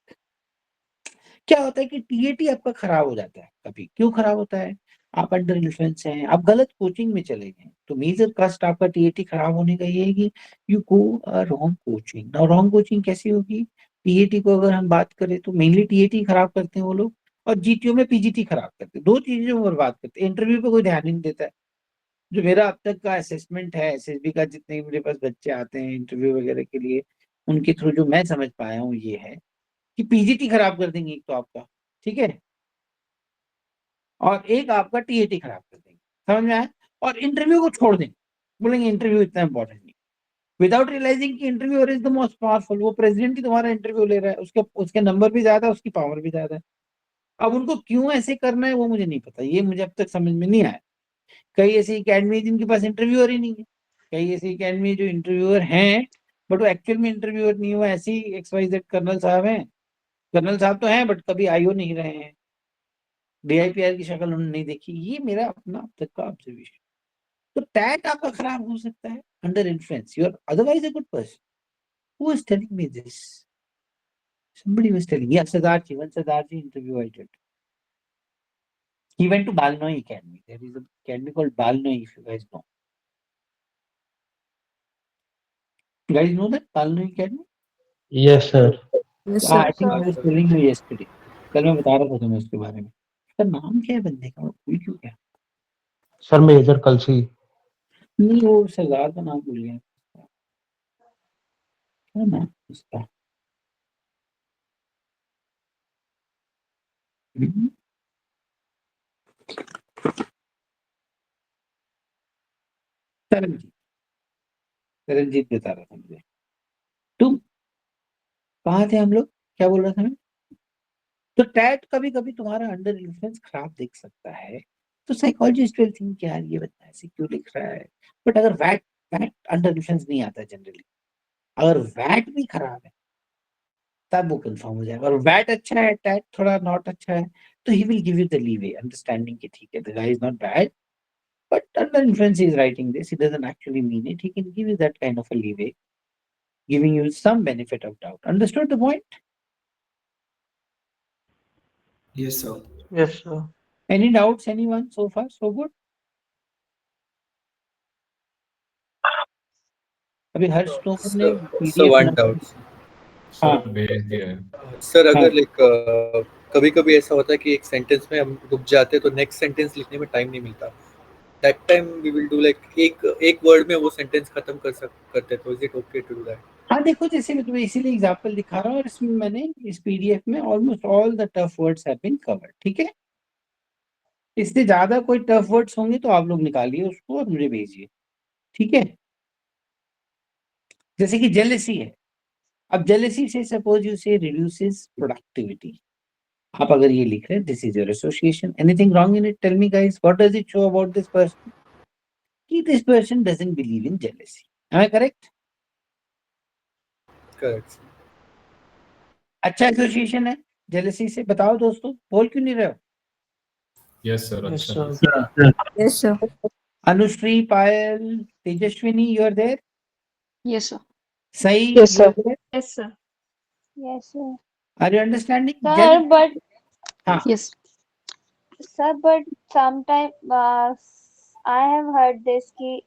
क्या होता है कि TAT आपका खराब हो जाता है कभी. क्यों खराब होता है? आप अंडर इन्फ्लुएंस हैं, आप गलत कोचिंग में चले गए, तो मेजर कस्ट आपका TAT खराब होने का ये है कि you go a wrong coaching. Now wrong coaching कैसी होगी? TAT को अगर हम बात करें तो मेनली TAT खराब करते हैं वो लोग, और GTO में PGT खराब करते हैं. दो चीजें वो बर्बाद करते हैं. इंटरव्यू पे कोई ध्यान ही नहीं देता है. जो मेरा अब तक का असेसमेंट है, SSB का, जितने मेरे पास बच्चे आते हैं इंटरव्यू वगैरह के लिए, उनके थ्रू जो मैं समझ पाया हूँ ये है कि PGT खराब कर देंगे एक तो आपका, ठीक है, और एक आपका TAT खराब कर देंगे. समझ में आया? और इंटरव्यू को छोड़ देंगे, बोलेंगे इंटरव्यू इतना इंपॉर्टेंट नहीं, विदाउट रियलाइजिंग कि interviewer is the most powerful. वो प्रेसिडेंट ही तुम्हारा इंटरव्यू ले रहा है, उसके नंबर भी ज्यादा है, उसकी पावर भी ज्यादा है. अब उनको क्यों ऐसे करना है वो मुझे नहीं पता, ये मुझे अब तक समझ में नहीं आया. कई ऐसी अकेडमी जिनके पास इंटरव्यूअर ही नहीं है, कई ऐसी अकेडमी जो इंटरव्यूअर हैं बट वो एक्चुअल में इंटरव्यूअर नहीं हुआ. ऐसी XYZ कर्नल साहब हैं, कर्नल साहब तो हैं बट कभी IO नहीं रहे हैं, DIPR की शक्ल उन्होंने नहीं देखी. ये मेरा अपना अब तक का ऑब्जर्वेशन. तो टैट आपका खराब हो सकता है under influence. You are otherwise a good person. Who is telling me this? Somebody was telling. Yeah, Sardarji, one Sardarji interview I did. He went to Balnoi Academy. There is an academy called Balnoi, if you guys know. You guys know that Balnoi Academy? Yes, sir. Yes, I sir. think I was telling you yesterday. कल मैं बता रहा था तुम्हें उसके बारे में. उसका नाम क्या है बंदे का? भूल क्यों गया? Sir, Major Kalsi. नहीं, वो सरदार का नाम भूल गया. क्या नाम उसका? तरनजीत बता रहा था मुझे. तुम कहाँ थे हम लोग? क्या बोल रहा था मैं? तो टैट कभी कभी तुम्हारा अंडर इन्फ्लुएंस खराब दिख सकता है, तो साइकोलॉजिस्ट विल थिंक यार ये बंदा ऐसे क्यों लिख रहा है. बट अगर वैट अंडर इन्फ्लुएंस नहीं आता जनरली, अगर वैट भी खराब है तब वो कंफर्म हो जाएगा. और वैट अच्छा है, टैट थोड़ा नॉट अच्छा है, तो he will give you the leeway, understanding कि ठीक है, the guy is not bad, but under influence he is writing this, he doesn't actually mean it. He can give you that kind of a leeway, giving you some benefit of doubt. Understood the point? Yes, sir. Yes, sir. Any doubts, anyone? So far so good. अभी हर्ष तोमर ने So one doubt. हाँ. सर भेज दिया है. सर अगर हाँ. लाइक कभी कभी ऐसा होता है कि एक सेंटेंस में हम रुक जाते हैं तो नेक्स्ट सेंटेंस लिखने में टाइम नहीं मिलता. That time we will do like एक वर्ड में वो सेंटेंस खत्म करते हैं. तो is it okay to do that? हाँ, देखो जैसे मैं तुम्हें इसीलिए एग्जांपल दिखा रहा हूँ, और इसमें मैंने इस PDF में almost all the tough words have been covered. ठीक है, इससे ज्यादा कोई टफ वर्ड्स होंगे तो आप लोग निकालिए उसको और मुझे भेजिए, ठीक है? जैसे कि जेलेसी है, अब जेलेसी से suppose you say reduces productivity, आप अगर ये लिख रहे हैं this is your association, anything wrong in it? Tell me guys, what does it show about this person? कि this person doesn't believe in jealousy. Am I correct? Correct. अच्छा एसोसिएशन है जेलेसी से, बताओ दोस्तों, बोल क्यों नहीं रहे हो? यस सर, Yes, अच्छा sir. Yes, sir. Anushree, Payal, Tejaswini, you are there? Yes, sir. सही? Yes, sir. You are there? Yes, sir. Yes, sir. Are you understanding? Sir, but हाँ, Yes. sir, but sometime I have heard this कि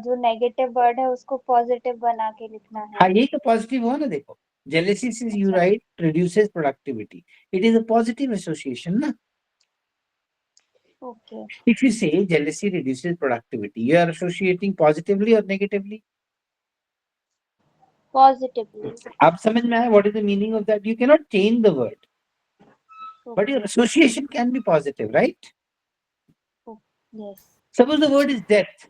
जो negative word है उसको positive बना के लिखना है. हाँ, यही तो पॉजिटिव हो ना। देखो, jealousy is you write reduces productivity, it is a positive association ना। Okay. If you say jealousy reduces productivity, you are associating positively or negatively? Positively. आप समझ में आया what is the meaning of that? You cannot change the word, but your association can be positive, right? Yes. Suppose the word is death.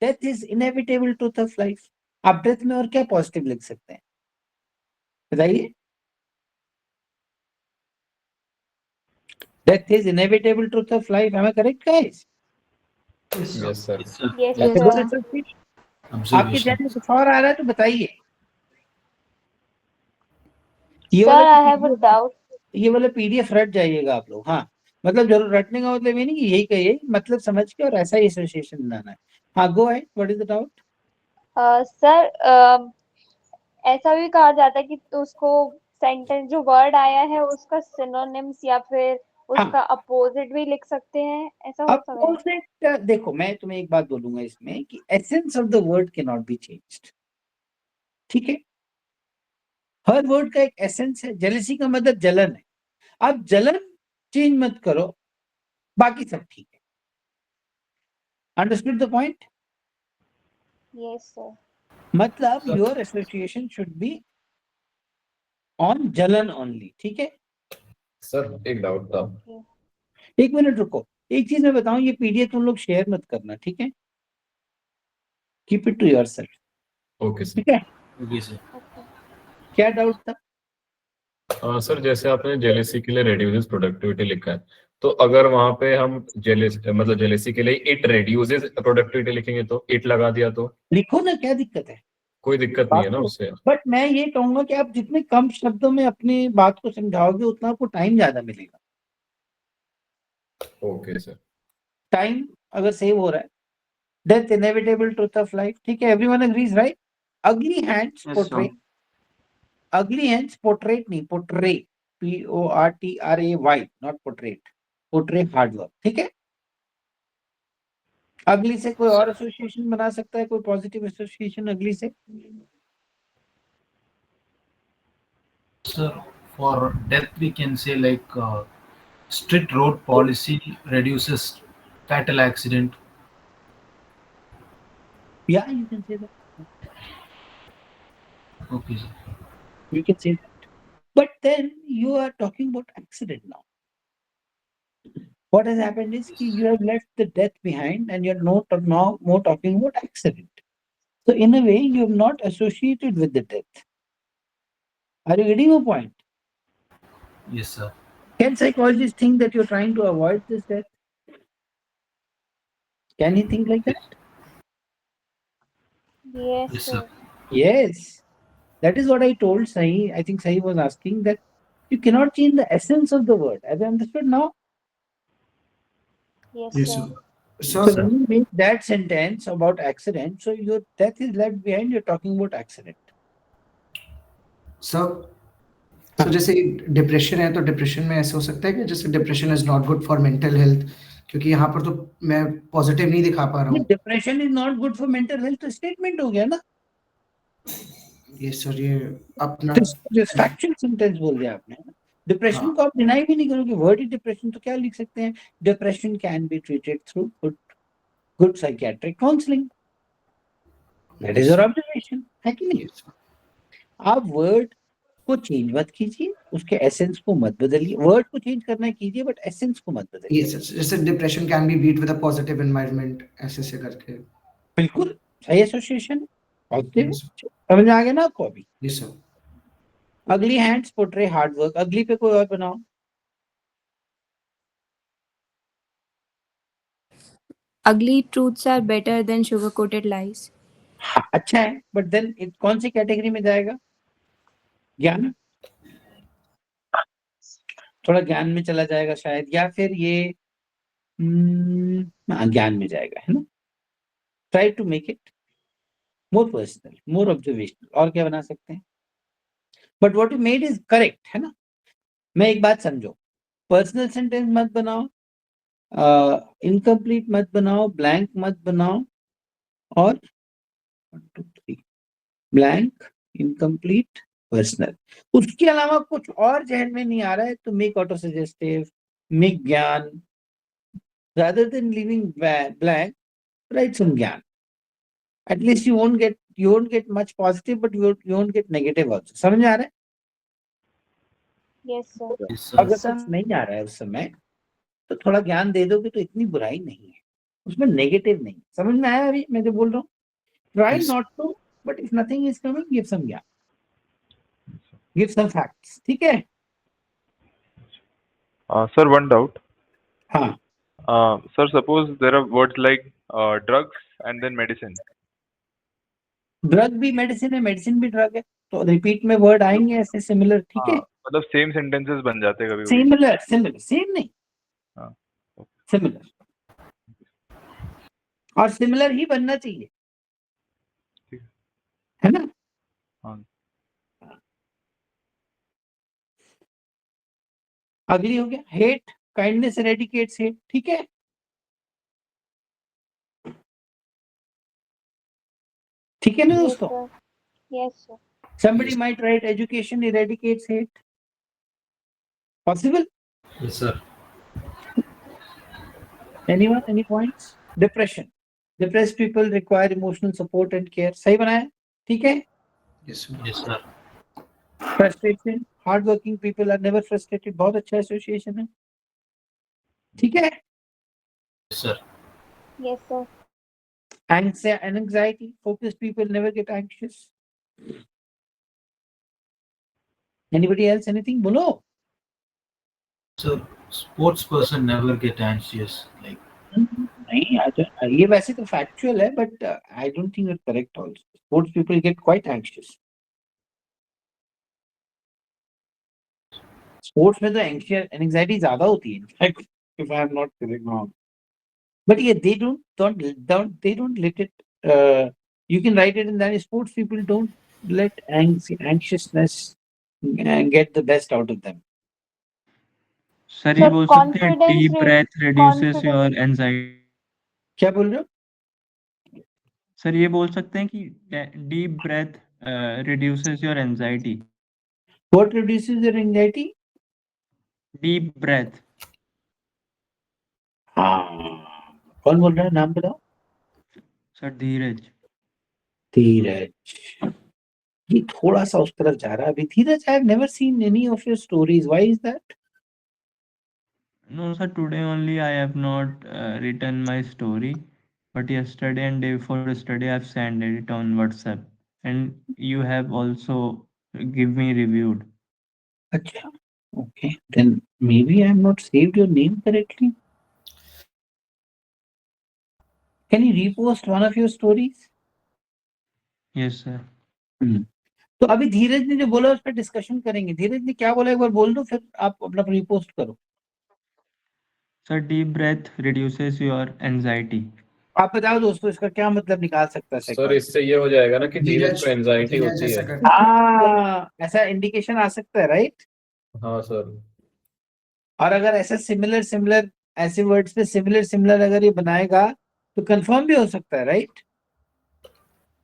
Death is inevitable truth of life. आप death में और क्या positive लिख सकते हैं, बताइए? Death is inevitable truth of life. Am I correct, guys? Yes, sir. Yes sir, Yes, That's a sir. good association. आपके Observation. ध्यान में कुछ और आ रहा है तो बताइए। ये Sir, वाला I have a doubt. ये वाला पीडीएफ रट जाइएगा आप लोग। हाँ, मतलब जरूर रटने का मतलब ये नहीं कि यही कहिए, मतलब समझ के और ऐसा ही एसोसिएशन बनाना है। हाँ, go ahead, what is the doubt? Sir, ऐसा भी कहा जाता है कि उसको सेंटेंस जो वर्ड आया है उसका सिनोनिम्स या फिर उसका अपोजिट भी लिख सकते हैं, ऐसा हो सकता है? अपोजिट, देखो मैं तुम्हें एक बात बोलूंगा इसमें कि essence of the word can not be changed, ठीक है? हर वर्ड का एक एसेंस है। जेलसी का मतलब जलन है, आप जलन चेंज मत करो, बाकी सब ठीक है। Understood the point? Yes, sir. मतलब your association should be on जलन ओनली, ठीक है? सर एक डाउट था। Okay. एक मिनट रुको, एक चीज मैं बताऊं, ये पीडीएफ तुम लोग शेयर मत करना, ठीक है? Keep it to yourself, okay sir. ठीक है? Okay, sir. Okay. क्या डाउट था? सर जैसे आपने जेलेसी के लिए रेड्यूसेस प्रोडक्टिविटी लिखा है, तो अगर वहां पे हम जेलेसी के लिए इट रेड्यूसेस प्रोडक्टिविटी लिखेंगे तो इट लगा दिया तो लिखो ना, क्या दिक्कत है? कोई दिक्कत नहीं है ना उससे? बट मैं ये कहूंगा कि आप जितने कम शब्दों में अपनी बात को समझाओगे उतना आपको टाइम ज्यादा मिलेगा। Okay sir. टाइम अगर सेव हो रहा है, death inevitable truth of life, ठीक है? Everyone agrees, right? अगली हैंड्स Yes, पोर्ट्रेट, अगली हैंड्स पोर्ट्रेट नहीं, portray, PORTRAY, not portrait, portray hard work, ठीक है? अगली से कोई और एसोसिएशन बना सकता है, कोई पॉजिटिव एसोसिएशन अगली से? Sir, for death we can say like strict road policy reduces fatal accident. Yeah, you can say that. Okay, sir. You can say that. But then you are talking about accident now. What has happened is you have left the death behind and you're now more talking about accident. So in a way, you have not associated with the death. Are you getting my point? Yes, sir. Can psychologists think that you're trying to avoid this death? Can he think like that? Yes, Yes, sir. sir. Yes. That is what I told Sahi. I think Sahi was asking that you cannot change the essence of the word. Have you understood now? Yes, Yes, sir. sir. So when you make that sentence about accident, so your death is left behind, you're talking about accident. Sir जैसे डिप्रेशन है तो डिप्रेशन में ऐसा हो सकता है कि जैसे depression is not good for mental health, क्योंकि यहाँ पर तो मैं पॉजिटिव नहीं दिखा पा रहा हूँ। Depression is not good for mental health, तो स्टेटमेंट हो गया ना? ये सर ये अपना जो फैक्चुअल सेंटेंस बोल दिया आपने। डिप्रेशन हाँ। को आप डिनाई भी नहीं करोगे, वर्ड ही डिप्रेशन, तो क्या लिख सकते हैं? Depression can be treated through good psychiatric counselling. That is your observation, है कि नहीं? आप वर्ड उसको चेंज मत कीजिए, उसके एसेंस को मत बदलिए, वर्ड को चेंज करना है कीजिए बट एसेंस को मत बदलिए। यस जैसे depression can be beat with a positive environment, ऐसे करके। बिल्कुल सही एसोसिएशन, पॉजिटिव। Yes, समझ में आ गया ना आपको अभी? yes sir. अगली हैंड्स पोर्ट्रे हार्ड वर्क, अगली पे कोई और बनाओ। Ugly truths are better than sugar-coated lies. हाँ, अच्छा है बट देन कौन सी कैटेगरी में जाएगा? ज्ञान, थोड़ा ज्ञान में चला जाएगा शायद, या फिर ये ज्ञान में जाएगा, है ना? Try to make it more personal, more observational. और क्या बना सकते हैं? But what you made is correct, है ना? मैं एक बात समझो, पर्सनल सेंटेंस मत बनाओ, इनकम्प्लीट मत बनाओ, ब्लैंक मत बनाओ, और 1 2 3 ब्लैंक, इनकम्प्लीट, पर्सनल। उसके अलावा कुछ और जहन में नहीं आ रहा है तो मेक ऑटो सजेस्टिव, मेक ज्ञान, rather than leaving blank, write some ज्ञान। At least you won't get much positive, but you won't get negative also। समझ में आ रहा है? Yes sir. Yes, sir. अगर कुछ नहीं आ रहा है उस समय तो थोड़ा ज्ञान दे दोगे तो इतनी बुराई नहीं है, उसमें नेगेटिव नहीं। समझ में आया अभी मैं जो बोल रहा हूँ? Try Yes. not to, but if nothing is coming, give some ज्ञान, give some facts। ठीक है? Sir, one doubt. हाँ, Sir, suppose there are words like drugs and then medicine. Drug भी मेडिसिन है, मेडिसिन भी ड्रग है, तो रिपीट में वर्ड आएंगे ऐसे सिमिलर। ठीक है? मतलब सेम सेंटेंसेस बन जाते हैं कभी कभी। सिमिलर, सेम नहीं, हाँ, सिमिलर, और सिमिलर ही बनना चाहिए, ठीक है ना? हाँ। अगली हो गया हेट, काइंडनेस एरेडिकेट्स हेट। ठीक है? ठीक है ना Yes दोस्तों? sir. Yes sir. Somebody might write education eradicates hate. Possible? Yes sir. Anyone? Any points? Depression. Depressed people require emotional support and care. सही बनाया? ठीक है? Yes sir. Yes sir. Frustration. Hardworking people are never frustrated. बहुत अच्छा एसोसिएशन है। ठीक है? Yes sir. Yes sir. Anxiety. Focused people never get anxious. Anybody else? Anything? बोलो। So sports person never get anxious. Like नहीं, ये वैसे तो फैक्चुअल है but I don't think it correct also. Sports people get quite anxious. Sports में तो एंग्जाइटी ज्यादा होती है in fact, if I am not correct wrong, but ये they don't let it, you can write it in that sports people don't let anxiousness get the best out of them। Sir ये Sir, बोल सकते हैं confidence deep re- breath reduces confidence- your anxiety. क्या बोल रहे हो? सर ये बोल सकते हैं कि deep breath reduces your anxiety. What reduces your anxiety? Deep breath. हाँ, कौन बोल रहा है? नाम बताओ। सर धीरज। धीरज, ये थोड़ा सा उस तरफ जा रहा है अभी। Dheeraj, I have never seen any of your stories, why is that? No sir, today only I have not written my story, but yesterday and day before yesterday I've sent it on WhatsApp, and you have also give me reviewed. अच्छा, okay, then maybe I have not saved your name correctly. Can you repost one of your stories? Yes sir. तो अभी धीरज ने जो बोला उस पर डिस्कशन करेंगे। धीरज ने क्या बोला एक बार बोल दो, फिर आप अपना रिपोस्ट करो। Sir, deep breath reduces your anxiety. आप बताओ दोस्तों इसका क्या मतलब निकाल सकता है? सर इससे ये हो जाएगा ना कि धीरज को एंजाइटी धीरज होती ऐसा है। करता ऐसा इंडिकेशन आ सकता है, राइट? हाँ सर। और अगर ऐसा सिमिलर ऐसे वर्ड्स पे सिमिलर अगर ये बनाएगा तो कंफर्म भी हो सकता है, right?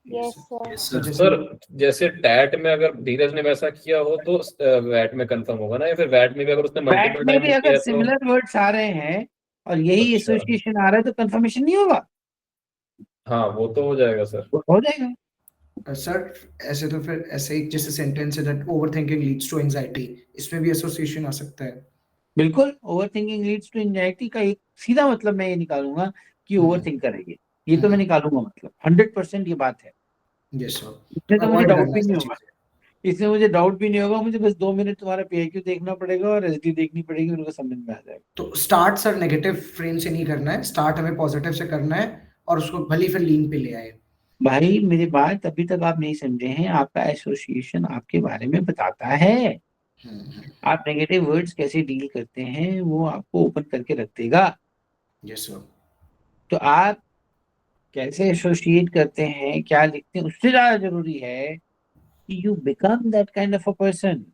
Yes sir. yes sir. Sir जैसे टैट में अगर धीरज ने वैसा किया हो तो वैट में कंफर्म होगा ना, या फिर वैट में भी अगर उसने बैट मल्टीपल में टाइम भी किया अगर तो सिमिलर वर्ड्स आ रहे हैं और यही अच्छा। एसोसिएशन आ रहा है तो कंफर्मेशन नहीं होगा? हाँ वो तो हो जाएगा सर। हो जाएगा। सर ऐसे तो फिर ऐसे एक जैसे सेंटेंस है that overthinking leads to anxiety, इसमें भी एसोसिएशन आ सकता है। बिल्कुल, over thinking leads to anxiety का एक सीधा मतलब मैं ये निकालूंगा कि ओवर थिंक करेंगे, ये तो मैं निकालूंगा मतलब 100% ये बात है। यस सर, इसमें तो मुझे अवॉइड डाउट करना भी है नहीं सब होगा, चीजें। इसमें मुझे डाउट भी नहीं होगा, मुझे बस 2 मिनट तुम्हारा PIQ देखना पड़ेगा और SD देखनी पड़ेगी, उनको समझ में आ जाएगा। तो स्टार्ट सर नेगेटिव फ्रेम से नहीं करना है, स्टार्ट हमें पॉजिटिव से करना है और उसको भली फिर लीन पे ले आए। भाई मेरी बात अभी तक आप नहीं समझे हैं, आपका एसोसिएशन आपके बारे में बताता है। आप नेगेटिव वर्ड्स कैसे डील करते हैं वो आपको ओपन करके रख देगा। Yes sir. तो आप कैसे एसोसिएट करते हैं, क्या लिखते हैं, उससे ज्यादा जरूरी है कि you become that kind of a person.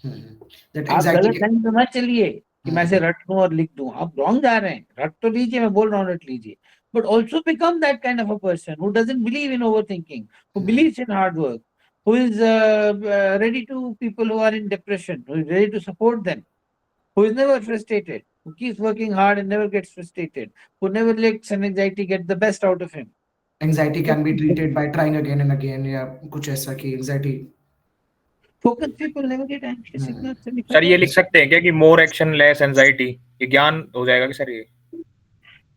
That आप एंजाइटी गलत लाइन पे मत चलिए कि मैं से रट लूं और लिख दूं, आप रॉन्ग जा रहे हैं। रट तो लीजिए, मैं बोल रहा हूँ रट लीजिए, but also become that kind of a person who doesn't believe in overthinking, who believes in hard work, who is ready to people who are in depression, who is ready to support them, who is never frustrated, who keeps working hard and never gets frustrated, who never lets an anxiety get the best out of him. Anxiety can be treated by trying again and again, या कुछ ऐसा कि anxiety Focused people never get anxious. इतना अच्छा लिखा सर ये हुआ लिख सकते हैं क्या कि मोर एक्शन लेस एंजाइटी, ये ज्ञान हो जाएगा कि सर ये?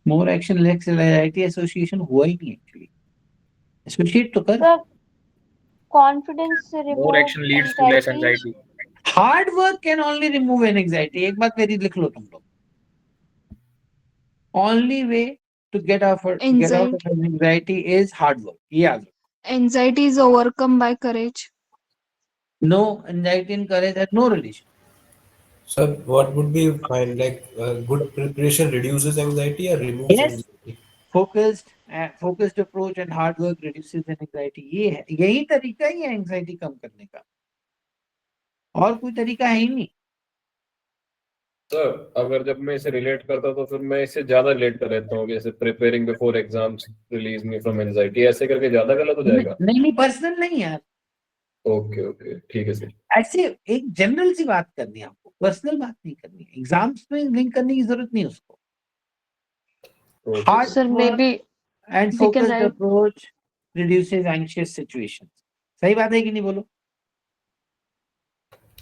More action less anxiety association हुआ ही नहीं एक्चुअली, एसोसिएट तो कर। सर कॉन्फिडेंस से more remove action leads to less anxiety. Anxiety. Hard work can only remove an anxiety, एक बात मेरी लिख लो तुम लोग। Only way to get out of anxiety is hard work, ये याद रखो। Anxiety is overcome by courage. No, anxiety and courage have no relation. Sir, what would be fine? Like good preparation reduces anxiety or removes Yes, anxiety? focused approach and hard work reduces anxiety. ये है, यही तरीका ही है एंजाइटी कम करने का, और कोई तरीका है ही नहीं। सर अगर जब मैं इसे रिलेट करता तो फिर मैं इससे ज्यादा रिलेट कर लेता हूँ, जैसे preparing before exams release me from anxiety, ऐसे करके ज्यादा गलत हो जाएगा? नहीं पर्सनल नहीं यार, ओके ओके ठीक है सर। ऐसे एक जनरल सी बात करनी है आपको, पर्सनल बात नहीं करनी है, एग्जाम्स में लिंक करने की जरूरत नहीं है उसको। Hard sir may be and focused approach reduces anxious situations. सही बात है कि नहीं, बोलो।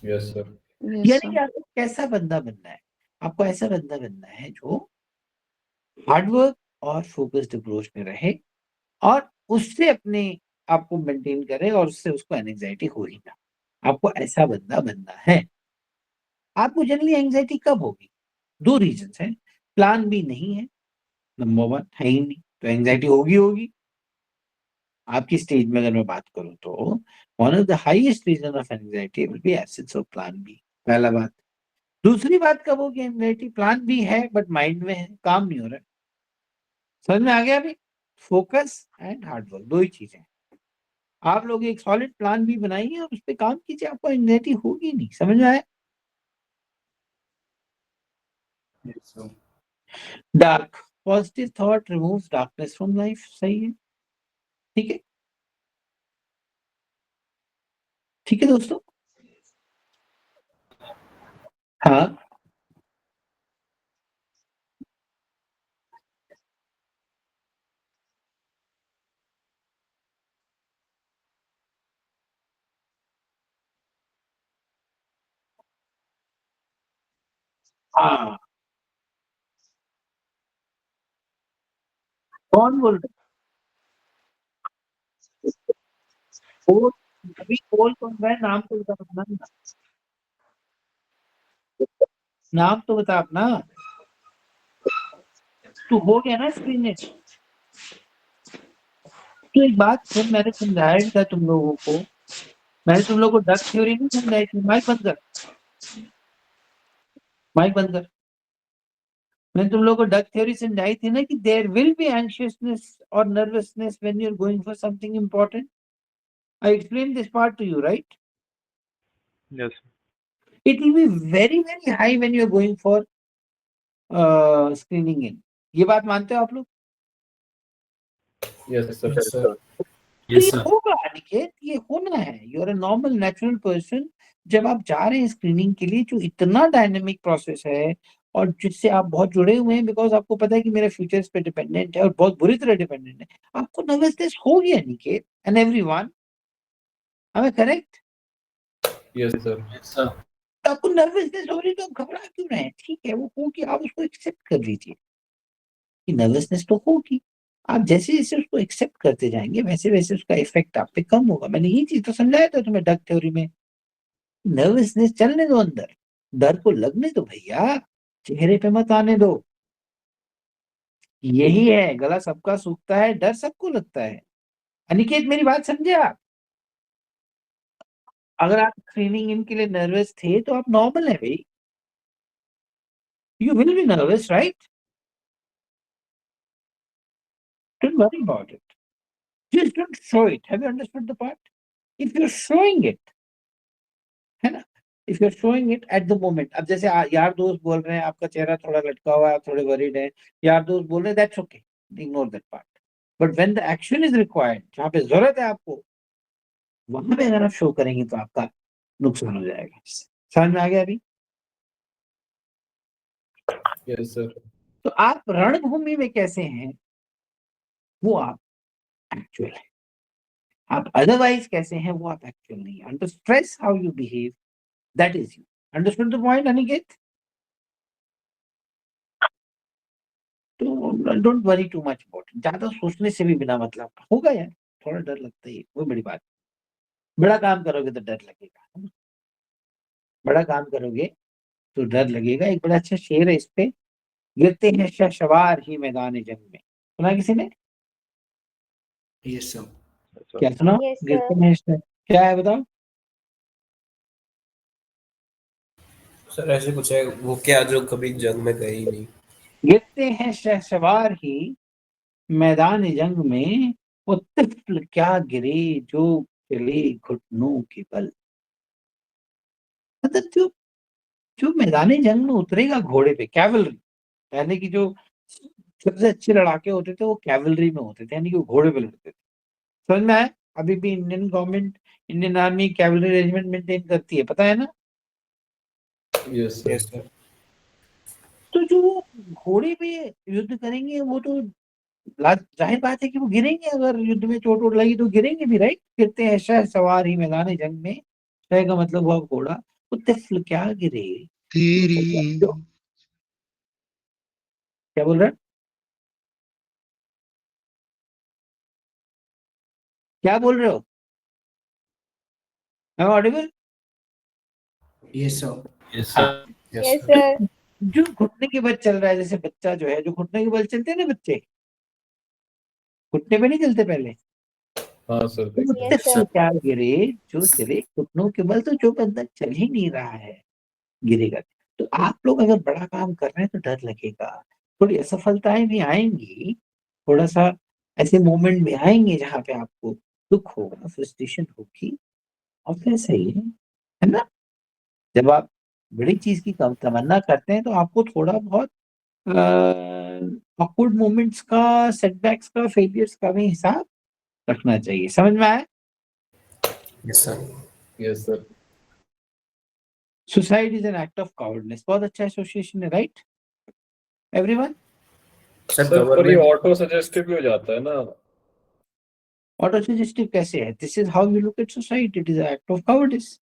Yes sir. यानी आपको कैसा बंदा बनना है, आपको ऐसा बंदा बनना है जो हार्डवर्क और फोकस्ड अप्रोच में रहे और उससे अपने आप को मेंटेन करे और उससे उसको एंजाइटी हो ही ना। आपको ऐसा बंदा बनना है। आपको जनरली एंजाइटी कब होगी? 2 रीजंस हैं। प्लान भी नहीं है, नंबर 1 है ही नहीं, तो एंजाइटी होगी। आपकी स्टेज में अगर मैं बात करूं तो one of the highest reason of anxiety will be absence of plan B, पहला बात। दूसरी बात कब होगी एंजाइटी? प्लान भी है बट माइंड में है, काम नहीं हो रहा है। समझ में आ गया अभी? फोकस एंड हार्डवर्क, 2 ही चीजें। आप लोग एक सॉलिड प्लान भी बनाइए और उस पर काम कीजिए, आपको एंजाइटी होगी नहीं। समझ में आया? Dark positive thought removes darkness from life. सही है, ठीक है, ठीक है दोस्तों। हाँ हाँ, कौन बोल रहे? अभी कॉल कौन रहा है? नाम तो बता अपना, नाम तो बता अपना। तू हो गया ना स्क्रीन में? तो एक बात सुन, मैंने समझाया भी था तुम लोगों को, मैंने तुम लोगों को डक थ्योरी नहीं समझाई थी। माइक बंद कर, माइक बंद कर। मैंने तुम लोगों को डक थ्योरी समझाई थी ना कि देयर विल बी एंशियसनेस और nervousness when you are going for something important. I explain this part to you, right? Yes. It will be very very high when you are going for screening in. ये बात मानते हो आप लोग? Yes sir. Yes, sir. ये होगा अनिकेत, ये होना है। You are a normal natural person. जब आप जा रहे हैं स्क्रीनिंग के लिए, जो इतना डायनेमिक प्रोसेस है और जिससे आप बहुत जुड़े हुए हैं, बिकॉज आपको पता है कि मेरा फ्यूचर इस पे डिपेंडेंट है और बहुत बुरी तरह डिपेंडेंट है, आपको नर्वसनेस होगी Aniket, and everyone. Am I correct? Yes sir. तो आपको नर्वसनेस हो रही तो आप घबरा क्यों रहे हैं? ठीक है, वो होगी, आप उसको एक्सेप्ट कर लीजिए कि नर्वसनेस तो होगी। आप जैसे जैसे उसको एक्सेप्ट करते जाएंगे वैसे वैसे उसका इफेक्ट आप पे कम होगा। मैंने ये चीज तो समझाया था तुम्हें डग थ्योरी में। नर्वसनेस चलने दो अंदर, डर को लगने दो भैया, चेहरे पे मत आने दो। यही है, गला सबका सूखता है, डर सबको लगता है। अनिकेत मेरी बात समझे आप? अगर आप ट्रेनिंग इन के लिए नर्वस थे तो आप नॉर्मल है भाई। You will be nervous right? Don't worry about it, just don't show it. Have you understood the part? If you are showing it, है ना, if you are showing it at the moment. अब जैसे यार दोस्त बोल रहे हैं, आपका चेहरा थोड़ा लटका हुआ है, आप थोड़े वरीड हैं, यार दोस्त बोल रहे हैं, that's okay, ignore that part. But when the action is required, जहां पे जरूरत है आपको, वहां पे अगर आप शो करेंगे तो आपका नुकसान हो जाएगा। समझ में आ गया अभी? Yes sir. तो आप रणभूमि में कैसे हैं वो आप एक्चुअल है, आप अदरवाइज कैसे हैं वो आप एक्चुअल नहीं है। Under stress how you behave, that is you. Understood the point Aniket? तो don't worry too much about it. ज्यादा सोचने से भी बिना मतलब का होगा यार, थोड़ा डर लगता ही है, कोई बड़ी बात। बड़ा काम करोगे तो डर लगेगा, है ना? बड़ा काम करोगे तो डर लगेगा। एक बड़ा अच्छा शेर है इस पे, गिरते हैं शहसवार ही मैदान जंग में। सुना किसी ने? Yes sir. क्या सुना? Yes, sir. गिरते हैं क्या है बताओ? सर ऐसे कुछ है, वो क्या जो कभी जंग में गए ही नहीं। गिरते हैं शहसवार ही मैदान जंग में, वो तिफल क्या गिरे जो चले घुटनों के बल। मतलब जो जो मैदान जंग में उतरेगा घोड़े पे, कैवलरी, पहले की जो सबसे अच्छे लड़ाके होते थे वो कैवलरी में होते थे, यानी कि वो घोड़े पे लड़ते थे। समझ में आया? अभी भी Indian government, Indian army cavalry regiment maintain करती है, पता है ना? Yes sir. तो जो घोड़े पे युद्ध करेंगे वो तो जाहिर बात है कि वो गिरेंगे, अगर युद्ध में चोट वोट लगी तो गिरेंगे भी, राइट? गिरते हैं शहसवार ही मैदान जंग में, शह का मतलब हुआ घोड़ा, वो तिफल क्या गिरे तेरी। क्या बोल रहा है? क्या बोल रहे हो? Audible? Yes sir. Yes, sir. Yes, sir. जो घुटने के बल चल रहा है, जैसे बच्चा जो है, जो घुटने के बल चलते हैं ना बच्चे, घुटने पे नहीं चलते पहले, हाँ सर। तो वो Yes, तिफल sir. क्या गिरे जो चले घुटनों के बल। तो जो बंदा चल ही नहीं रहा है गिरेगा। तो आप लोग अगर बड़ा काम कर रहे हैं तो डर लगेगा, थोड़ी असफलताएं भी आएंगी, थोड़ा सा ऐसे मोमेंट भी आएंगे जहां पे आपको दुख होगा, फ्रस्ट्रेशन होगी, और फिर सही है ना? जब आप बड़ी चीज की तमन्ना करते हैं तो आपको थोड़ा बहुत ऑकवर्ड मोमेंट्स का, सेटबैक्स का, फेलियर्स का भी हिसाब रखना चाहिए। समझ में आया? Yes sir. Yes sir. Suicide is an act of cowardness, बहुत अच्छा एसोसिएशन है, राइट एवरीवन? सर पर ये ऑटो सजेस्टिव भी हो जाता है ना? ऑटो सजेस्टिव कैसे है? This is how you look at suicide, it is an act of cowardice.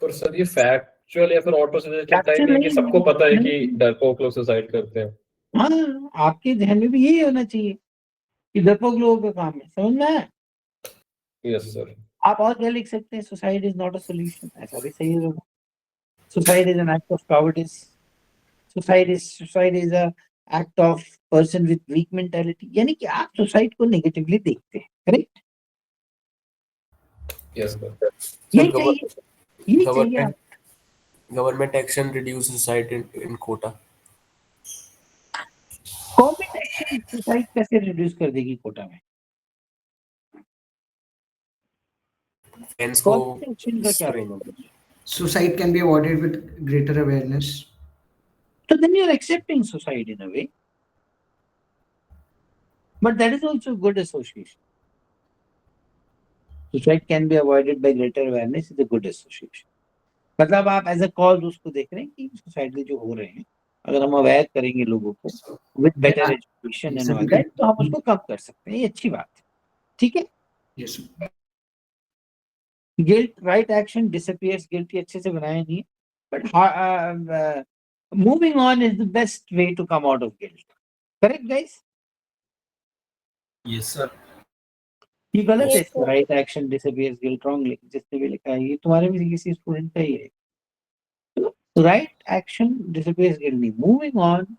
पर सर ये फैक्चुअल या फिर ऑटो सजेस्टिव टाइप है कि सबको पता है कि डरपोक लोग सुसाइड करते हैं? हाँ, आपके ध्यान में भी यही होना चाहिए कि डरपोक लोगों का काम है। समझ में आया? Yes sir. आप और क्या लिख सकते हैं? Suicide is not a solution, ऐसा भी सही होगा। Suicide is an act of cowardice, suicide is a act of person with weak mentality. यानी कि आप सुसाइड को नेगेटिवली देखते हैं, करेक्ट? Yes sir. यही चाहिए आप। Government action reduce suicide in quota. Government action suicide कैसे रिड्यूस कर देगी कोटा में? Fans को गवर्नमेंट एक्शन का क्या रोल होगा? Suicide can be avoided with greater awareness. So then you're accepting suicide in a way. But that is also good association. Suicide can be avoided by greater awareness is a good association. मतलब आप एज अ कॉज उसको देख रहे हैं कि सुसाइड जो हो रहे हैं, अगर हम अवेयर करेंगे लोगों को with better education and all that, तो हम उसको कम कर सकते हैं। ये अच्छी बात है, ठीक है? Yes. Guilt, right action disappears guilt, ये अच्छे से बनाया नहीं है, but moving on is the best way to come out of guilt. Correct guys? Yes, sir. ये गलत है. Yes, sir. Right action disappears guilt wrong, जिसने भी लिखा है ये तुम्हारे भी किसी स्टूडेंट का ही है. राइट एक्शन डिसअपियर्स गिल्ट नहीं. Moving on,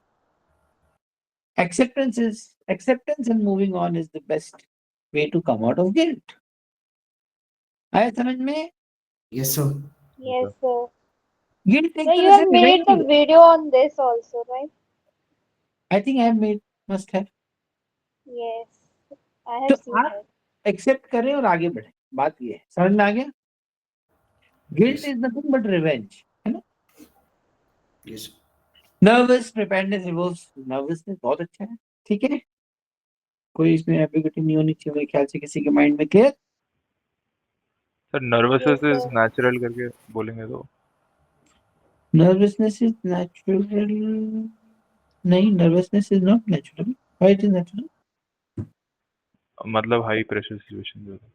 acceptance and moving on is the best way to come out of guilt. आया समझ में? Yes, sir. Yes, sir. Guilt एक So you तरह से have made revenge the है. video on this also, right? I think I have made, must have. Yes, I तो have seen आप it. एक्सेप्ट करें और आगे बढ़े. बात ये है. समझ में आ गया? Guilt Yes. Is nothing but revenge, है ना? Yes. Nervous preparedness revolves. Nervousness बहुत अच्छा है. ठीक है, कोई इसमें एम्बिग्यूटी नहीं होनी चाहिए मेरे ख्याल से किसी के माइंड में. Clear? Sir nervousness Yes, is sir. Natural करके बोलेंगे तो नर्वसनेस इज नेचुरल. नहीं, nervousness is not natural. Why it is natural? मतलब हाई प्रेशर सिचुएशन जो है.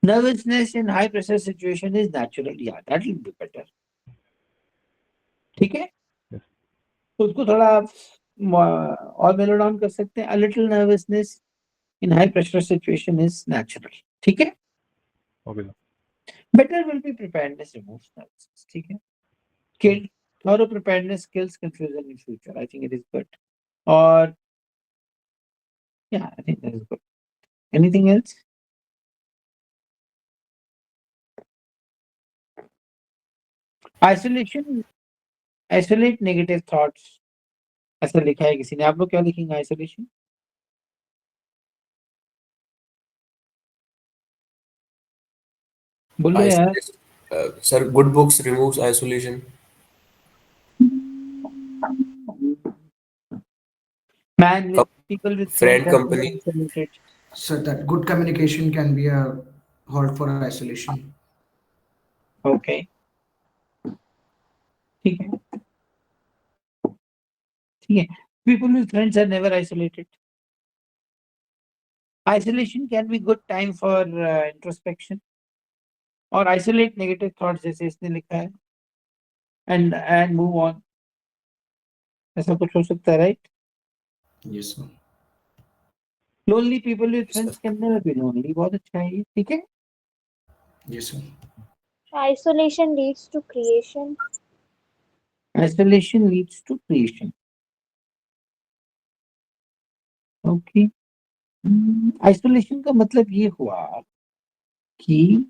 Nervousness in high pressure situation is natural. Yeah, that will be better. ठीक है? Yes. तो उसको थोड़ा और मेलो डाउन कर सकते हैं. A little nervousness in high pressure situation is natural. ठीक है? Okay sir. Better will be preparedness removes nervousness. ठीक है? Kill. Thorough preparedness kills confusion in future. I think it is good. Or yeah, I think that is good. Anything else? Isolation. Isolate negative thoughts. ऐसा लिखा है किसी ने. आप लोग क्या लिखेंगे? आइसोलेशन. बोलो यार. Sir, good books removes isolation. Man with people with Friend friends are company. isolated. So that good communication can be a halt for isolation. Okay. ठीक है. ठीक है. People with friends are never isolated. Isolation can be good time for introspection. और isolate negative thoughts जैसे इसने लिखा है. And move on. ऐसा कुछ हो सकता है, right? Yes, sir. Lonely people with friends can never be lonely. बहुत अच्छा है ये. ठीक है? Yes, sir. Isolation leads to creation. Isolation leads to creation. Okay. Isolation का मतलब ये हुआ कि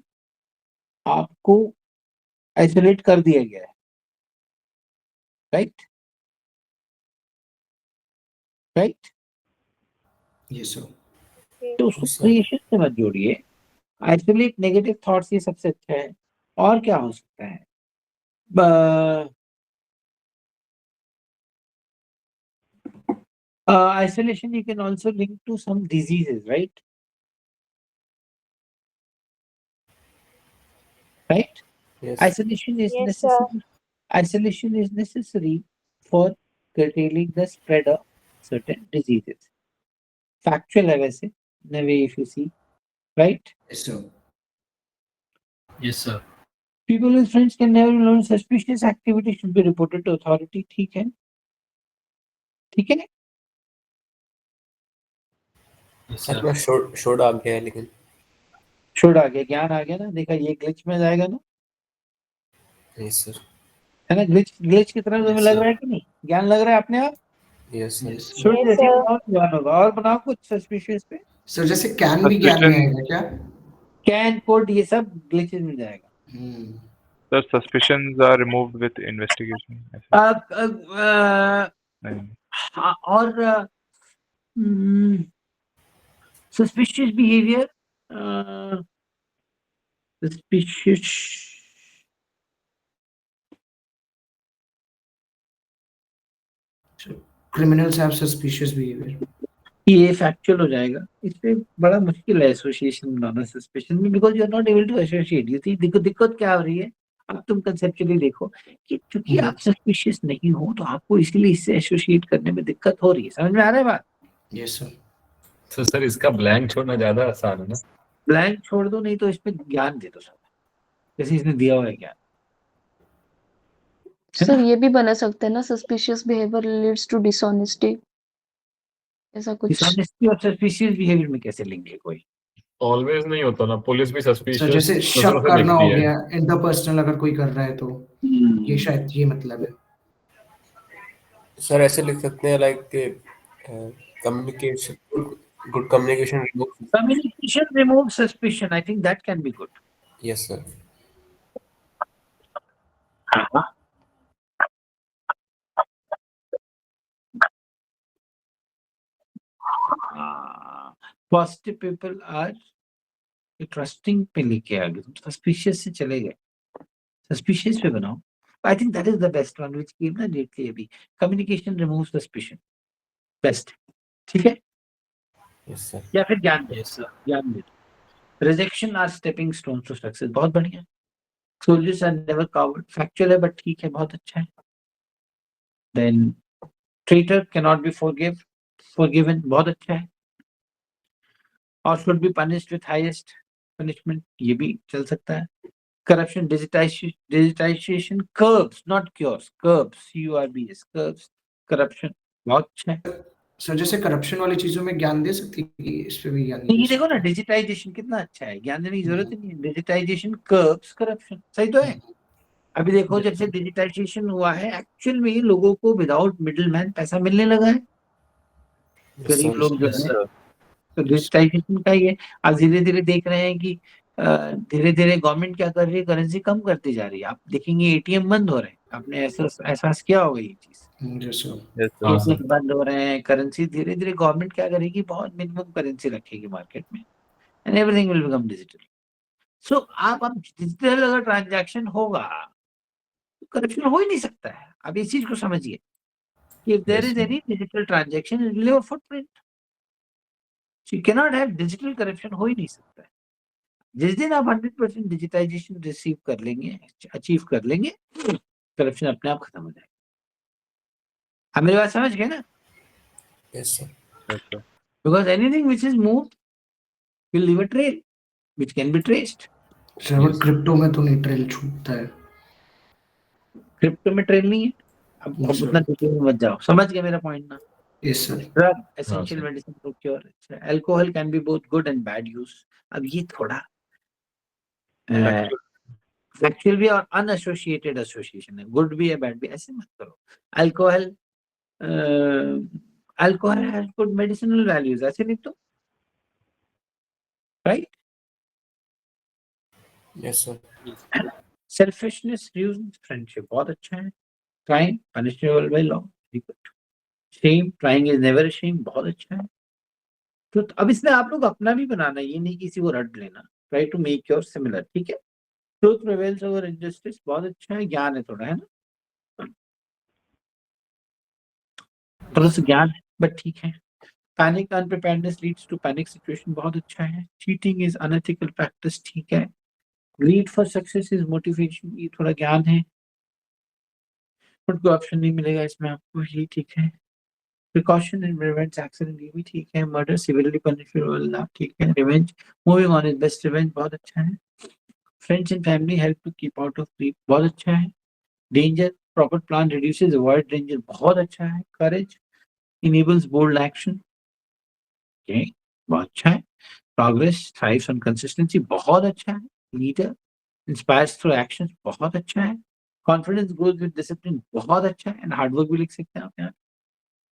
आपको आइसोलेट कर दिया गया है. राइट? राइट? Yes, sir. तो उसको क्रिएशन से मत जोड़िए. आइसोलेट नेगेटिव थॉट्स, ये सबसे अच्छा है. और क्या हो सकता है? Isolation you can also link to some diseases, right? Right? Yes. Isolation is Yes, necessary. Isolation is necessary for curtailing the spread of certain diseases. Factual है वैसे, in a way if you see, right? Yes, sir. Yes, sir. People with friends can never learn. Suspicious activity should be reported to authority. ठीक है? ठीक है? Yes, sir. अपना शोड आ गया है लेकिन. छोड़ आ गया, ज्ञान आ गया ना. देखा, ये ग्लिच में जाएगा ना. Yes, sir. है ना? ग्लिच की तरह तुम्हें Yes, लग sir. रहा है कि नहीं? ज्ञान लग रहा है अपने आप. Yes, sir. Yes. Should Yes, जैसे sir. बनाओ तो ज्ञान होगा. और बनाओ कुछ सस्पिशियस पे. सर जैसे कैन भी ज्ञान में आएगा क्या? कैन, कोड, ये सब ग्लिचेस में जाएगा. Sir suspicions are removed with investigation. नहीं. और suspicious behavior, suspicious Criminals have suspicious behavior. ये फैक्चुअल हो जाएगा. इस पे बड़ा मुश्किल है एसोसिएशन बनाना सस्पिशन में, because you are not able to associate. You see दिक्कत क्या हो रही है? अब तुम कंसेप्चुअली देखो कि क्योंकि आप सस्पिशियस नहीं हो तो आपको इसलिए इससे एसोसिएट करने में दिक्कत हो रही है. समझ में आ रहा है बात? Yes, sir. तो सर इसका ब्लैंक छोड़ना ज्यादा आसान है ना. ब्लैंक छोड़ दो, नहीं तो इसमें ज्ञान दे दो सब. जैसे इसने दिया हुआ है क्या, सर ये भी बना सकते हैं ना, suspicious behaviour leads to dishonesty, ऐसा कुछ। डिसऑनेस्टी और सस्पिशियस बिहेवियर में कैसे लिंक है कोई? ऑलवेज नहीं होता ना, पुलिस भी सर सस्पिशियस जैसे नजरों शक से करना हो देखती है। गया इंटरपर्सनल अगर कोई कर रहा है तो ये शायद ये मतलब है। सर ऐसे लिख सकते हैं like communication, good communication remove. Communication removes suspicion. I think that can be good. Yes sir. Positive people are trusting पे लेके आ गए, suspicious से चले गए, suspicious पे बनाओ। I think that is the best one which came ना lately अभी। Communication removes suspicion. Best. ठीक है? Yes sir. या फिर ज्ञान दे, ज्ञान दे। Rejection are stepping stones to success. बहुत बढ़िया। Soldiers are never coward. Factual है but ठीक है, बहुत अच्छा है। Then traitor cannot be forgiven. बहुत अच्छा है। Or should be punished with highest punishment. ये भी चल सकता है। Corruption, digitization curbs, not cures. Curbs, CURBS, curbs, corruption. बहुत अच्छा है। सर जैसे करप्शन वाली चीजों में ज्ञान दे सकती है कि इस पे भी ज्ञान ये दे देखो ना, डिजिटाइजेशन कितना अच्छा है, ज्ञान देने की जरूरत ही नहीं है। डिजिटाइजेशन कर्ब्स करप्शन, सही तो है। अभी देखो जब से डिजिटाइजेशन हुआ है, एक्चुअल में लोगों को विदाउट मिडिलमैन पैसा मिलने लगा है, गरीब लोग जो है। तो डिजिटाइजेशन का ये आज धीरे धीरे देख रहे हैं कि धीरे धीरे गवर्नमेंट क्या कर रही है, करेंसी कम करती जा रही है। आप देखेंगे एटीएम बंद हो रहे हैं, आपने एहसास किया होगा ये चीज। एटीएम बंद हो रहे हैं, करेंसी धीरे धीरे गवर्नमेंट क्या करेगी, बहुत मिनिमम करेंसी रखेगी मार्केट में, and everything will become digital. So आप अब डिजिटल अगर ट्रांजैक्शन होगा तो करप्शन हो ही नहीं सकता है। अब इस चीज को समझिए कि if there is any digital transaction it will leave a footprint. So you can not have digital corruption, हो ही नहीं सकता है। जिस दिन आप 100% डिजिटाइजेशन रिसीव कर लेंगे, अचीव कर लेंगे, करप्शन अपने आप खत्म हो जाएगा। आप मेरी बात समझ गए ना? Yes sir. Because anything which is moved will leave a trail which can be traced. Sir crypto में तो नहीं ट्रेल छूटता है। क्रिप्टो में ट्रेल नहीं है। अब उतना डिटेल में मत जाओ, समझ गए मेरा पॉइंट ना? Yes sir. Drug essential medicine to cure, alcohol can be both good and bad use. अब ये थोड़ा फैक्चुअल भी और अनएसोसिएटेड एसोसिएशन है, गुड भी है बैड भी, ऐसे मत करो। Alcohol alcohol has good medicinal values, ऐसे नहीं तो, right? Yes sir. Selfishness ruins friendship, बहुत अच्छा है। Crime punishable by law, very good. Shame, trying is never a shame, बहुत अच्छा है। तो अब इसमें आप लोग अपना भी बनाना, ये नहीं किसी को रट लेना। Try to make your similar, ठीक है? ट्रूथ प्रिवेल्स ओवर इनजस्टिस, बहुत अच्छा है। ज्ञान है थोड़ा, है ना? थोड़ा सा ज्ञान है बट ठीक है। Panic unpreparedness leads to panic situation, बहुत अच्छा है। चीटिंग इज अनएथिकल प्रैक्टिस, ठीक है। Greed for success is motivation, ये थोड़ा ज्ञान है बट कोई ऑप्शन नहीं मिलेगा इसमें आपको, ये ठीक है। प्रिकॉशन इन प्रिवेंट्स एक्सीडेंट, ये भी ठीक है। मर्डर सिविली पनिशेबल, ठीक है। Revenge, moving on is best revenge, बहुत अच्छा है। Friends and family help to keep out of grief, बहुत अच्छा है। Danger, proper plan reduces avoid danger, बहुत अच्छा है। करेज enables bold action, okay, बहुत अच्छा है। Progress thrives on consistency, बहुत अच्छा है। Leader inspires through actions, बहुत अच्छा है। Confidence grows with discipline, बहुत अच्छा है। And hard work भी लिख सकते हैं आप यहाँ।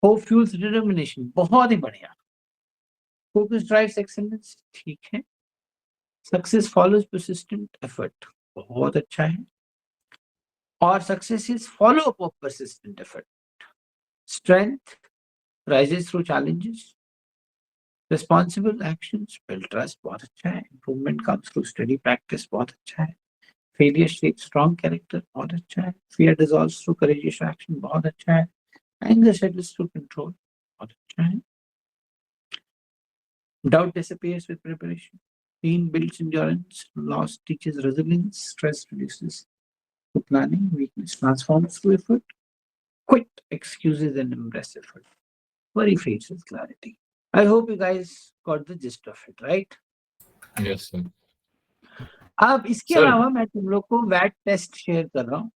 Hope fuels determination, बहुत ही बढ़िया। Focus drives excellence, ठीक है। Success follows persistent effort, बहुत अच्छा है। और success is follow up of persistent effort. Strength rises through challenges. Responsible actions build trust, बहुत अच्छा है। Improvement comes through steady practice, बहुत अच्छा है। Failure shapes strong character, बहुत अच्छा है। Fear dissolves through courageous action, बहुत अच्छा है। Anger settles through control, बहुत अच्छा है। Doubt disappears with preparation. Pain builds endurance. Loss teaches resilience. Stress reduces through planning. Weakness transforms through effort. Quit excuses and embrace effort. Worry fades with clarity. I hope you guys got the gist of it, right? Yes, sir. अब इसके Sir. अलावा मैं तुम लोग को वैट टेस्ट शेयर कर रहा हूँ.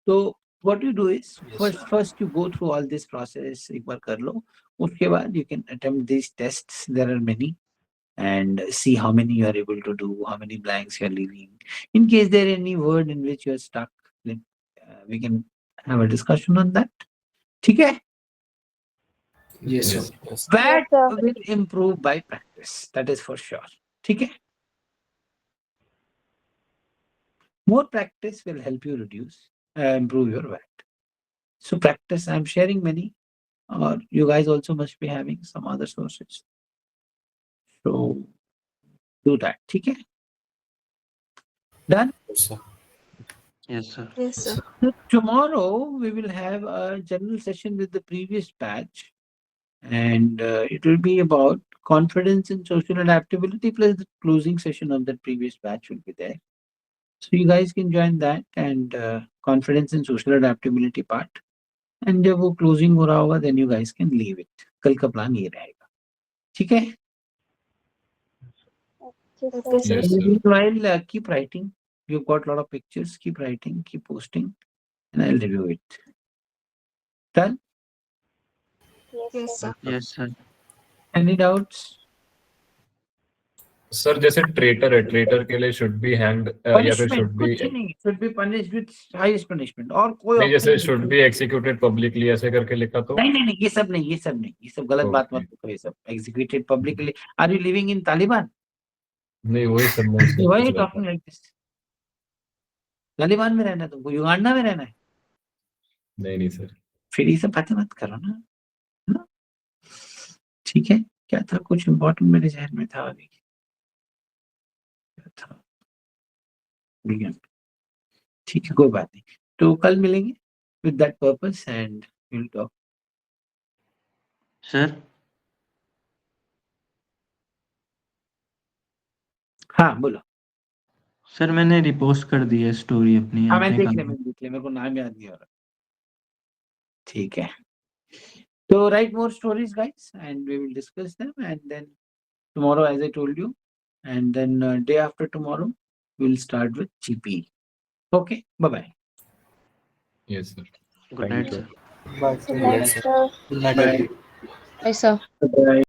तो what you do is first you go through all this process, एक बार कर लो. उसके बाद you can attempt these tests. There are many, and see how many you are able to do, how many blanks you are leaving. In case there any word in which you are stuck, then we can have a discussion on that. ठीक है? Yes, Yes. sir. Yes. That Yes, sir. will improve by practice. That is for sure. ठीक है? More practice will help you improve your VAT. So practice, I'm sharing many, or you guys also must be having some other sources. So do that. ठीक है? Done? Yes, sir. Yes, sir. Yes, sir. So tomorrow we will have a general session with the previous batch, and it will be about confidence in social adaptability, plus the closing session of that previous batch will be there. So you guys can join that, and confidence in social adaptability part. And जब वो closing हो रहा होगा, then you guys can leave it. कल का plan ये रहेगा. ठीक है? Okay, sir. Yes, sir. Meanwhile, keep writing. You've got a lot of pictures. Keep writing, keep posting, and I'll review it. Done? Yes, sir. Yes, sir. Any doubts? Sir जैसे ट्रेटर है, ट्रेटर के लिए शुड बी हैंग्ड या फिर Punishment, शुड बी कुछ नहीं. Should be punished with highest punishment. और कोई नहीं, जैसे option शुड नहीं. बी एक्सिक्यूटेड पब्लिकली ऐसे करके लिखा तो नहीं नहीं नहीं, ये सब नहीं, ये सब नहीं, ये सब गलत बात मत करो. ये सब executed publicly. Are you living in Taliban? नहीं, वही सब मैं इसलिए Why are पूछ you रहा था. talking like this? तालिबान में रहना है तुमको, युगांडा में रहना है. नहीं नहीं सर. फिर ये सब बातें मत करो ना. है ना? ठीक है? क्या था, कुछ इम्पोर्टेंट मेरे जहन में था अभी. क्या था? भूल गया. ठीक है, कोई बात नहीं. तो कल मिलेंगे with that purpose and we'll talk. Sir. हाँ बोलो. सर मैंने रिपोस्ट कर दी है स्टोरी अपनी. हाँ मैंने आपने देख लिया, मेरे को नाम याद नहीं आ रहा. ठीक है. So write more stories, guys, and we will discuss them. And then tomorrow, as I told you, and then day after tomorrow, we'll start with GP. Okay, bye-bye. Yes, sir. Good night, sir. Bye. Good night, sir. Good night, Bye. everybody. Bye, sir. Bye-bye.